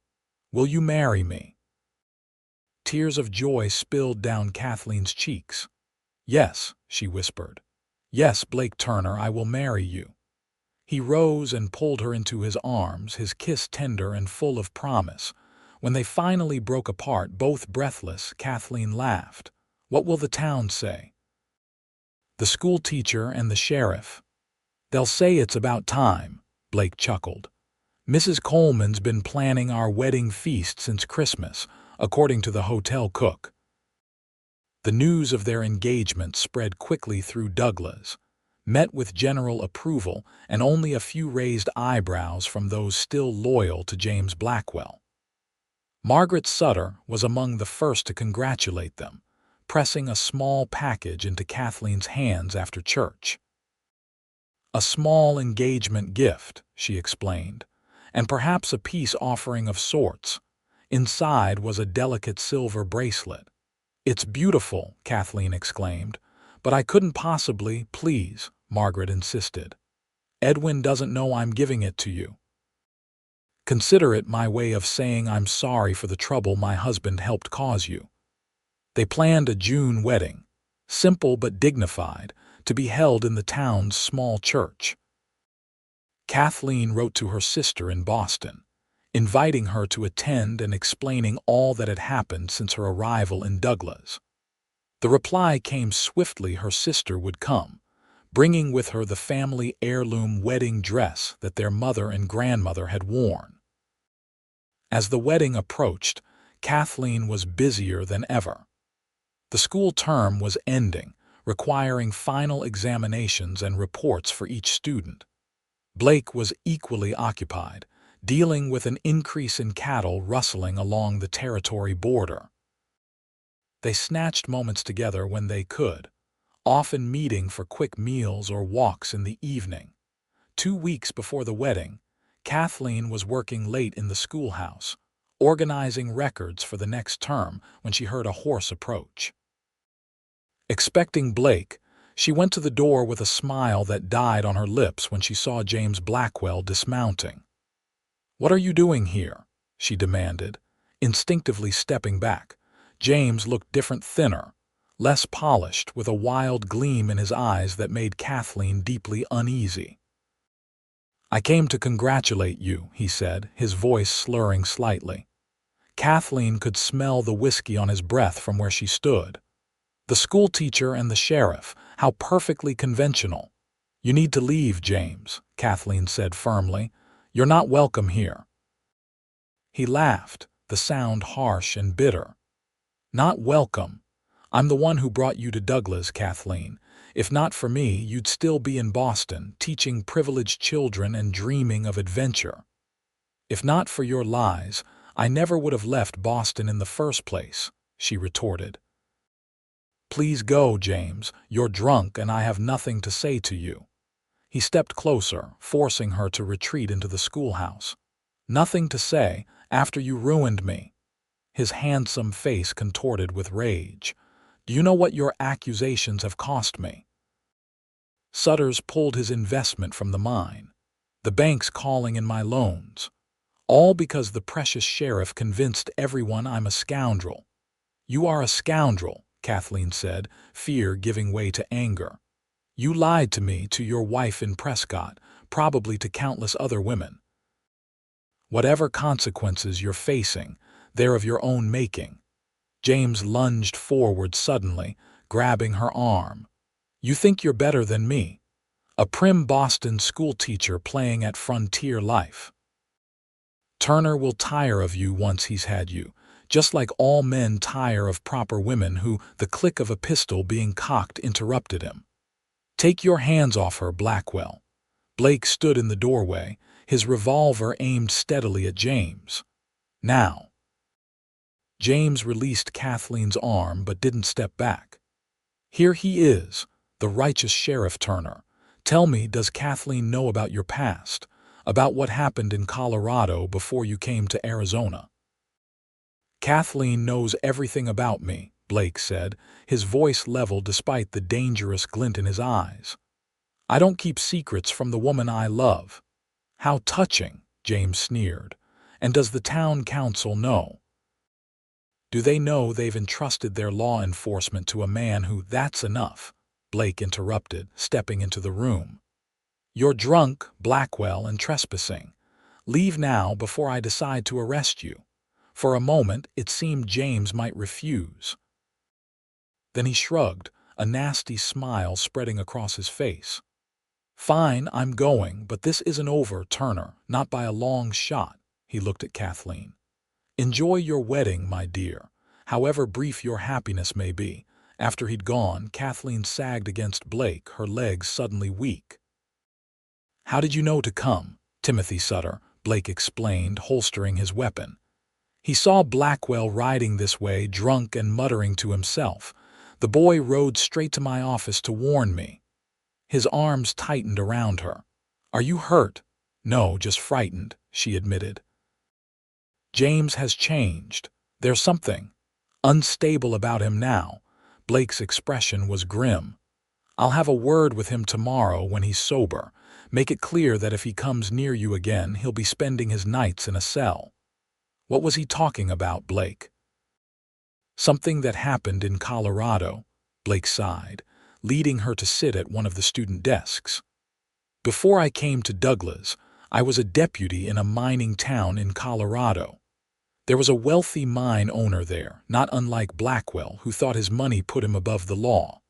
"Will you marry me?" Tears of joy spilled down Kathleen's cheeks. "Yes," she whispered. "Yes, Blake Turner, I will marry you." He rose and pulled her into his arms, his kiss tender and full of promise. When they finally broke apart, both breathless, Kathleen laughed. "What will the town say?" "The school teacher and the sheriff. They'll say it's about time," Blake chuckled. "Mrs. Coleman's been planning our wedding feast since Christmas, according to the hotel cook." The news of their engagement spread quickly through Douglas, met with general approval and only a few raised eyebrows from those still loyal to James Blackwell. Margaret Sutter was among the first to congratulate them, pressing a small package into Kathleen's hands after church. "A small engagement gift," she explained, "and perhaps a peace offering of sorts." Inside was a delicate silver bracelet. "It's beautiful," Kathleen exclaimed, "but I couldn't possibly—" "Please," Margaret insisted. "Edwin doesn't know I'm giving it to you. Consider it my way of saying I'm sorry for the trouble my husband helped cause you." They planned a June wedding, simple but dignified, to be held in the town's small church. Kathleen wrote to her sister in Boston, inviting her to attend and explaining all that had happened since her arrival in Douglas. The reply came swiftly. Her sister would come, bringing with her the family heirloom wedding dress that their mother and grandmother had worn. As the wedding approached, Kathleen was busier than ever. The school term was ending, requiring final examinations and reports for each student. Blake was equally occupied, dealing with an increase in cattle rustling along the territory border. They snatched moments together when they could, often meeting for quick meals or walks in the evening. 2 weeks before the wedding, Kathleen was working late in the schoolhouse, organizing records for the next term when she heard a horse approach. Expecting Blake, she went to the door with a smile that died on her lips when she saw James Blackwell dismounting. "What are you doing here?" she demanded, instinctively stepping back. James looked different, thinner, less polished, with a wild gleam in his eyes that made Kathleen deeply uneasy. "I came to congratulate you," he said, his voice slurring slightly. Kathleen could smell the whiskey on his breath from where she stood. "The school teacher and the sheriff, how perfectly conventional." "You need to leave, James," Kathleen said firmly. "You're not welcome here." He laughed, the sound harsh and bitter. "Not welcome? I'm the one who brought you to Douglas, Kathleen. If not for me, you'd still be in Boston, teaching privileged children and dreaming of adventure. If not for your lies, I never would have left Boston in the first place," she retorted. "Please go, James. You're drunk and I have nothing to say to you." He stepped closer, forcing her to retreat into the schoolhouse. "Nothing to say, after you ruined me." His handsome face contorted with rage. "Do you know what your accusations have cost me?" Sutter's pulled his investment from the mine. The bank's calling in my loans. All because the precious sheriff convinced everyone I'm a scoundrel. "You are a scoundrel," Kathleen said, fear giving way to anger. "You lied to me, to your wife in Prescott, probably to countless other women. Whatever consequences you're facing, they're of your own making." James lunged forward suddenly, grabbing her arm. "You think you're better than me? A prim Boston schoolteacher playing at frontier life. Turner will tire of you once he's had you, just like all men tire of proper women who, the click of a pistol being cocked, interrupted him. "Take your hands off her, Blackwell." Blake stood in the doorway, his revolver aimed steadily at James. "Now." James released Kathleen's arm but didn't step back. "Here he is, the righteous Sheriff Turner. Tell me, does Kathleen know about your past, about what happened in Colorado before you came to Arizona?" "Kathleen knows everything about me," Blake said, his voice level despite the dangerous glint in his eyes. "I don't keep secrets from the woman I love." "How touching," James sneered. "And does the town council know?" "Do they know they've entrusted their law enforcement to a man who—" "That's enough," Blake interrupted, stepping into the room. "You're drunk, Blackwell, and trespassing. Leave now before I decide to arrest you." For a moment, it seemed James might refuse. Then he shrugged, a nasty smile spreading across his face. "Fine, I'm going, but this isn't over, Turner, not by a long shot." He looked at Kathleen. "Enjoy your wedding, my dear, however brief your happiness may be." After he'd gone, Kathleen sagged against Blake, her legs suddenly weak. "How did you know to come, Timothy Sutter?" Blake explained, holstering his weapon. "He saw Blackwell riding this way, drunk and muttering to himself. The boy rode straight to my office to warn me." His arms tightened around her. "Are you hurt?" "No, just frightened," she admitted. "James has changed. There's something unstable about him now." Blake's expression was grim. "I'll have a word with him tomorrow when he's sober. Make it clear that if he comes near you again, he'll be spending his nights in a cell." "What was he talking about, Blake?" "Something that happened in Colorado," Blake sighed, leading her to sit at one of the student desks. "Before I came to Douglas, I was a deputy in a mining town in Colorado. There was a wealthy mine owner there, not unlike Blackwell, who thought his money put him above the law.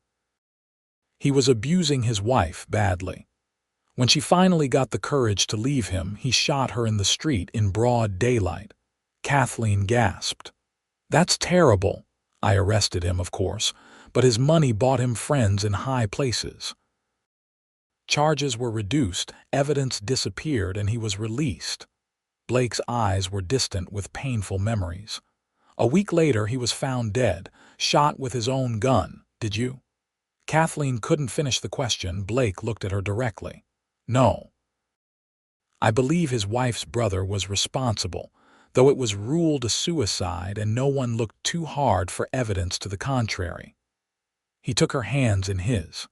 He was abusing his wife badly. When she finally got the courage to leave him, he shot her in the street in broad daylight." Kathleen gasped. "That's terrible." "I arrested him, of course, but his money bought him friends in high places. Charges were reduced, evidence disappeared, and he was released." Blake's eyes were distant with painful memories. "A week later, he was found dead, shot with his own gun. Did you?" Kathleen couldn't finish the question. Blake looked at her directly. "No. I believe his wife's brother was responsible, though it was ruled a suicide and no one looked too hard for evidence to the contrary." He took her hands in his.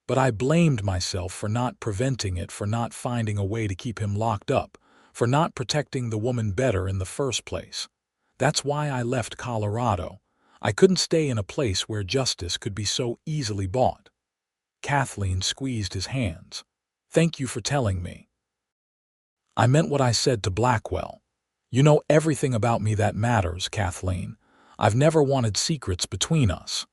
"But I blamed myself for not preventing it, for not finding a way to keep him locked up, for not protecting the woman better in the first place. That's why I left Colorado. I couldn't stay in a place where justice could be so easily bought." Kathleen squeezed his hands. "Thank you for telling me. I meant what I said to Blackwell. You know everything about me that matters, Kathleen. I've never wanted secrets between us."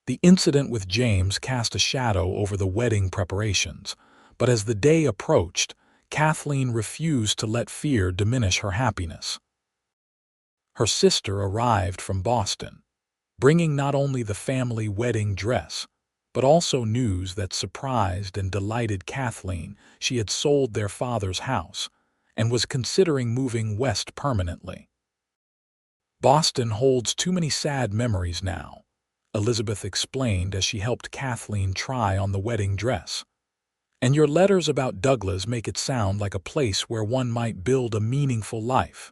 The incident with James cast a shadow over the wedding preparations, but as the day approached, Kathleen refused to let fear diminish her happiness. Her sister arrived from Boston, bringing not only the family wedding dress, but also news that surprised and delighted Kathleen. She had sold their father's house and was considering moving west permanently. "Boston holds too many sad memories now," Elizabeth explained as she helped Kathleen try on the wedding dress. "And your letters about Douglas make it sound like a place where one might build a meaningful life."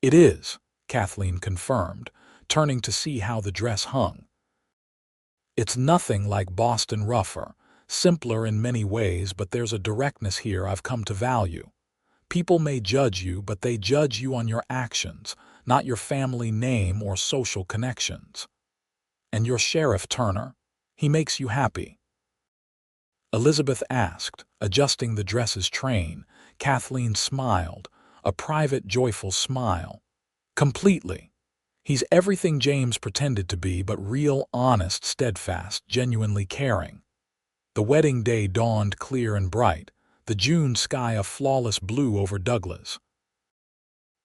"It is," Kathleen confirmed, turning to see how the dress hung. "It's nothing like Boston rougher, simpler in many ways, but there's a directness here I've come to value. People may judge you, but they judge you on your actions, not your family name or social connections. And your sheriff, Turner, he makes you happy?" Elizabeth asked, adjusting the dress's train. Kathleen smiled, a private, joyful smile. "Completely. He's everything James pretended to be, but real, honest, steadfast, genuinely caring." The wedding day dawned clear and bright, the June sky a flawless blue over Douglas.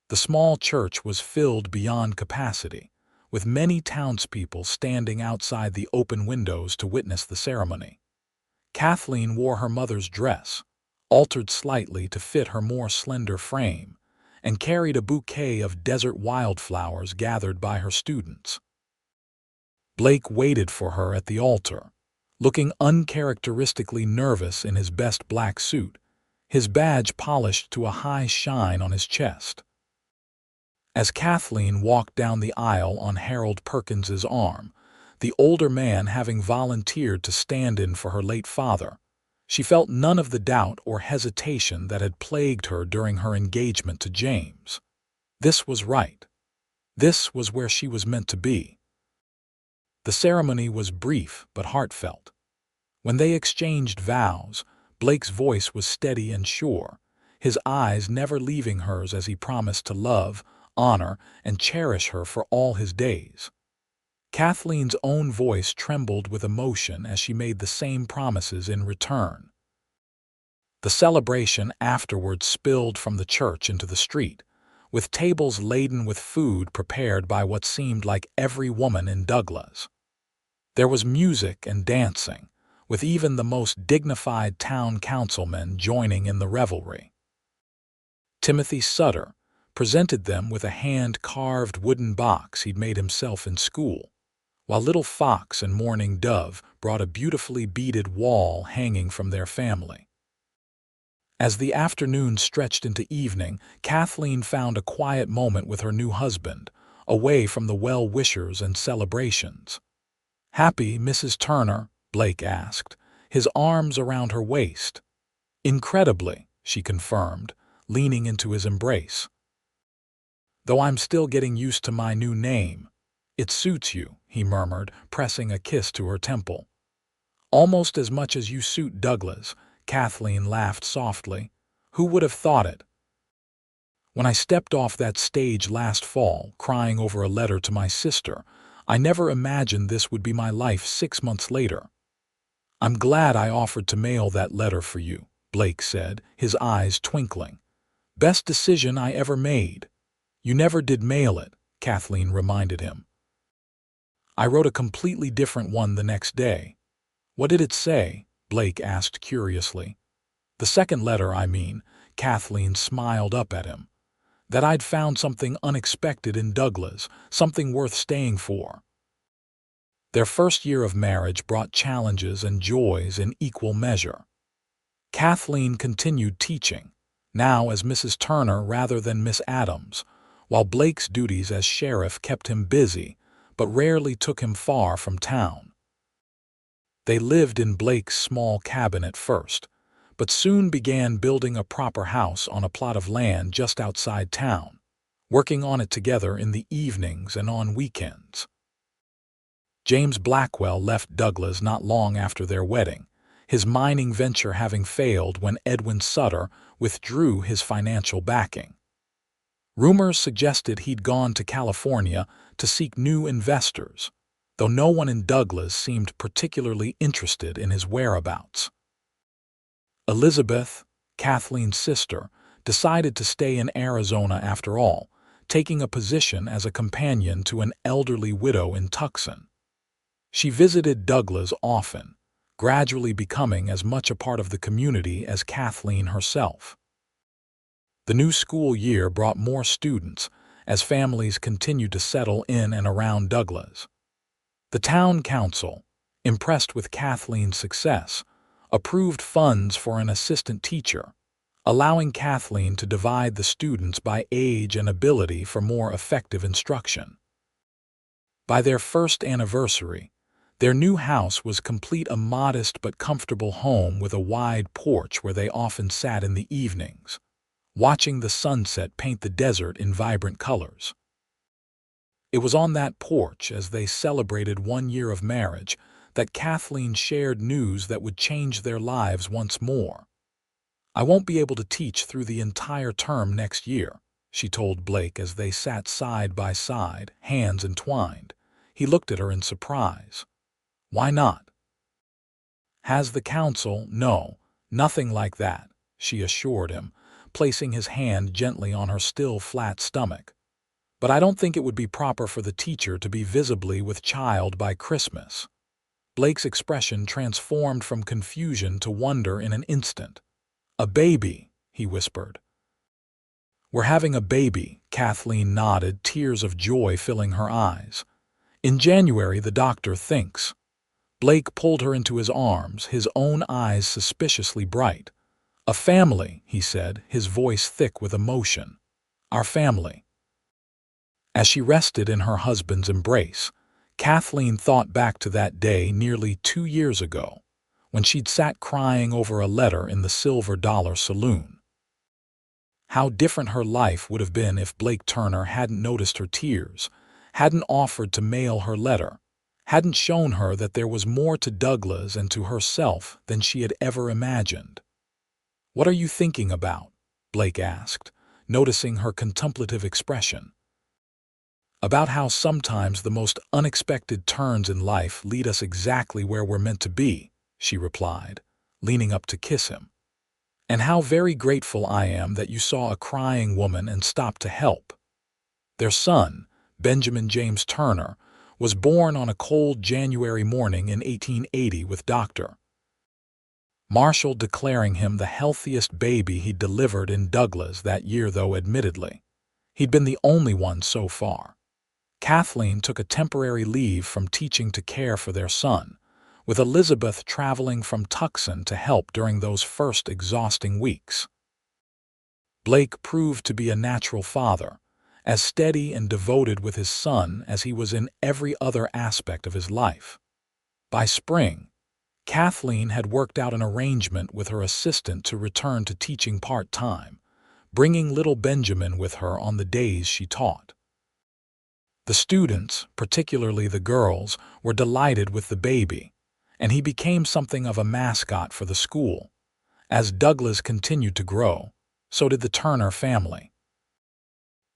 The small church was filled beyond capacity, with many townspeople standing outside the open windows to witness the ceremony. Kathleen wore her mother's dress, altered slightly to fit her more slender frame, and carried a bouquet of desert wildflowers gathered by her students. Blake waited for her at the altar, looking uncharacteristically nervous in his best black suit, his badge polished to a high shine on his chest. As Kathleen walked down the aisle on Harold Perkins's arm, the older man having volunteered to stand in for her late father, she felt none of the doubt or hesitation that had plagued her during her engagement to James. This was right. This was where she was meant to be. The ceremony was brief but heartfelt. When they exchanged vows, Blake's voice was steady and sure, his eyes never leaving hers as he promised to love, honor, and cherish her for all his days. Kathleen's own voice trembled with emotion as she made the same promises in return. The celebration afterward spilled from the church into the street, with tables laden with food prepared by what seemed like every woman in Douglas. There was music and dancing, with even the most dignified town councilmen joining in the revelry. Timothy Sutter presented them with a hand-carved wooden box he'd made himself in school, while Little Fox and Mourning Dove brought a beautifully beaded wall hanging from their family. As the afternoon stretched into evening, Kathleen found a quiet moment with her new husband, away from the well-wishers and celebrations. "Happy, Mrs. Turner?" Blake asked, his arms around her waist. "Incredibly," she confirmed, leaning into his embrace. "Though I'm still getting used to my new name." "It suits you," he murmured, pressing a kiss to her temple. "Almost as much as you suit Douglas," Kathleen laughed softly. "Who would have thought it? When I stepped off that stage last fall, crying over a letter to my sister, I never imagined this would be my life 6 months later." "I'm glad I offered to mail that letter for you," Blake said, his eyes twinkling. "Best decision I ever made." "You never did mail it," Kathleen reminded him. "I wrote a completely different one the next day." "What did it say?" Blake asked curiously. "The second letter, I mean." Kathleen smiled up at him. "That I'd found something unexpected in Douglas, something worth staying for." Their first year of marriage brought challenges and joys in equal measure. Kathleen continued teaching, now as Mrs. Turner rather than Miss Adams, while Blake's duties as sheriff kept him busy, but rarely took him far from town. They lived in Blake's small cabin at first, but soon began building a proper house on a plot of land just outside town, working on it together in the evenings and on weekends. James Blackwell left Douglas not long after their wedding, his mining venture having failed when Edwin Sutter withdrew his financial backing. Rumors suggested he'd gone to California to seek new investors, though no one in Douglas seemed particularly interested in his whereabouts. Elizabeth, Kathleen's sister, decided to stay in Arizona after all, taking a position as a companion to an elderly widow in Tucson. She visited Douglas often, gradually becoming as much a part of the community as Kathleen herself. The new school year brought more students as families continued to settle in and around Douglas. The town council, impressed with Kathleen's success, approved funds for an assistant teacher, allowing Kathleen to divide the students by age and ability for more effective instruction. By their first anniversary, their new house was complete, a modest but comfortable home with a wide porch where they often sat in the evenings, watching the sunset paint the desert in vibrant colors. It was on that porch, as they celebrated 1 year of marriage, that Kathleen shared news that would change their lives once more. "I won't be able to teach through the entire term next year," she told Blake as they sat side by side, hands entwined. He looked at her in surprise. "Why not?" "Has the council—" "No, nothing like that," she assured him, placing his hand gently on her still flat stomach. "But I don't think it would be proper for the teacher to be visibly with child by Christmas." Blake's expression transformed from confusion to wonder in an instant. "A baby," he whispered. "We're having a baby," Kathleen nodded, tears of joy filling her eyes. "In January, the doctor thinks." Blake pulled her into his arms, his own eyes suspiciously bright. "A family," he said, his voice thick with emotion. "Our family." As she rested in her husband's embrace, Kathleen thought back to that day nearly 2 years ago, when she'd sat crying over a letter in the Silver Dollar Saloon. How different her life would have been if Blake Turner hadn't noticed her tears, hadn't offered to mail her letter, hadn't shown her that there was more to Douglas and to herself than she had ever imagined. "What are you thinking about?" Blake asked, noticing her contemplative expression. "About how sometimes the most unexpected turns in life lead us exactly where we're meant to be," she replied, leaning up to kiss him. "And how very grateful I am that you saw a crying woman and stopped to help." Their son, Benjamin James Turner, was born on a cold January morning in 1880 with Dr. Marshall declaring him the healthiest baby he'd delivered in Douglas that year, though admittedly, he'd been the only one so far. Kathleen took a temporary leave from teaching to care for their son, with Elizabeth traveling from Tucson to help during those first exhausting weeks. Blake proved to be a natural father, as steady and devoted with his son as he was in every other aspect of his life. By spring, Kathleen had worked out an arrangement with her assistant to return to teaching part-time, bringing little Benjamin with her on the days she taught. The students, particularly the girls, were delighted with the baby, and he became something of a mascot for the school. As Douglas continued to grow, so did the Turner family.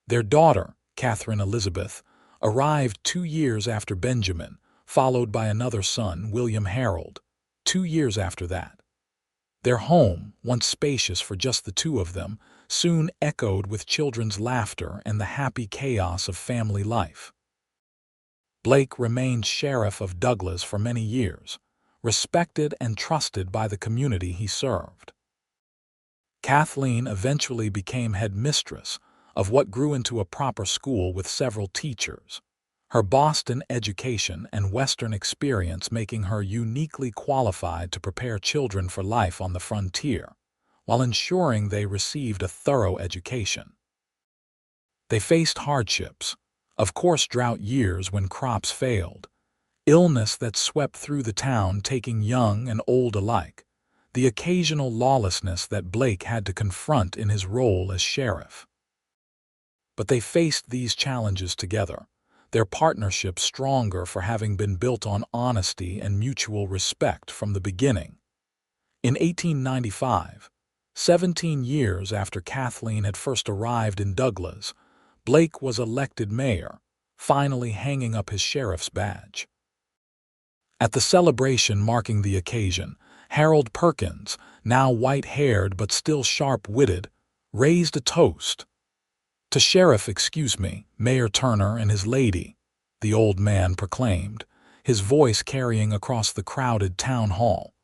Their daughter, Catherine Elizabeth, arrived 2 years after Benjamin, followed by another son, William Harold, 2 years after that. Their home, once spacious for just the two of them, soon echoed with children's laughter and the happy chaos of family life. Blake remained sheriff of Douglas for many years, respected and trusted by the community he served. Kathleen eventually became headmistress of what grew into a proper school with several teachers, her Boston education and Western experience making her uniquely qualified to prepare children for life on the frontier, while ensuring they received a thorough education. They faced hardships, of course drought years when crops failed, illness that swept through the town taking young and old alike, the occasional lawlessness that Blake had to confront in his role as sheriff. But they faced these challenges together, their partnership stronger for having been built on honesty and mutual respect from the beginning. In 1895, 17 years after Kathleen had first arrived in Douglas, Blake was elected mayor, finally hanging up his sheriff's badge. At the celebration marking the occasion, Harold Perkins, now white-haired but still sharp-witted, raised a toast. "To Sheriff, Mayor Turner and his lady," the old man proclaimed, his voice carrying across the crowded town hall,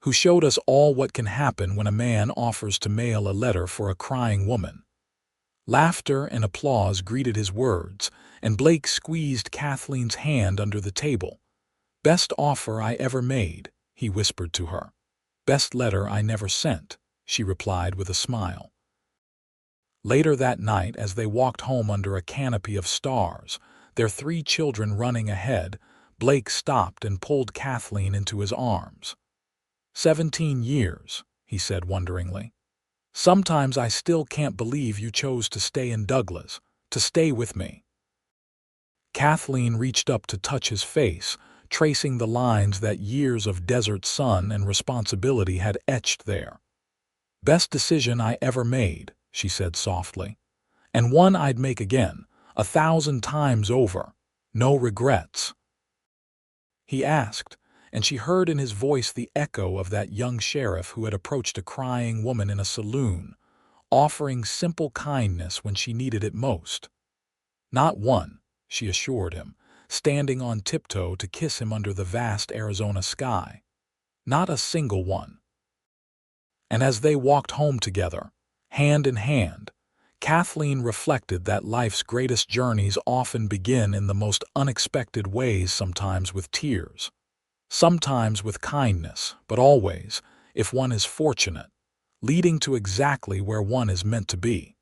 "who showed us all what can happen when a man offers to mail a letter for a crying woman." Laughter and applause greeted his words, and Blake squeezed Kathleen's hand under the table. "Best offer I ever made," he whispered to her. "Best letter I never sent," she replied with a smile. Later that night, as they walked home under a canopy of stars, their 3 children running ahead, Blake stopped and pulled Kathleen into his arms. 17 years, he said wonderingly. "Sometimes I still can't believe you chose to stay in Douglas, to stay with me." Kathleen reached up to touch his face, tracing the lines that years of desert sun and responsibility had etched there. "Best decision I ever made," she said softly, "and one I'd make again, 1,000 times over. No regrets." He asked, and she heard in his voice the echo of that young sheriff who had approached a crying woman in a saloon, offering simple kindness when she needed it most. "Not one," she assured him, standing on tiptoe to kiss him under the vast Arizona sky. "Not a single one." And as they walked home together, hand in hand, Kathleen reflected that life's greatest journeys often begin in the most unexpected ways, sometimes with tears, sometimes with kindness, but always, if one is fortunate, leading to exactly where one is meant to be.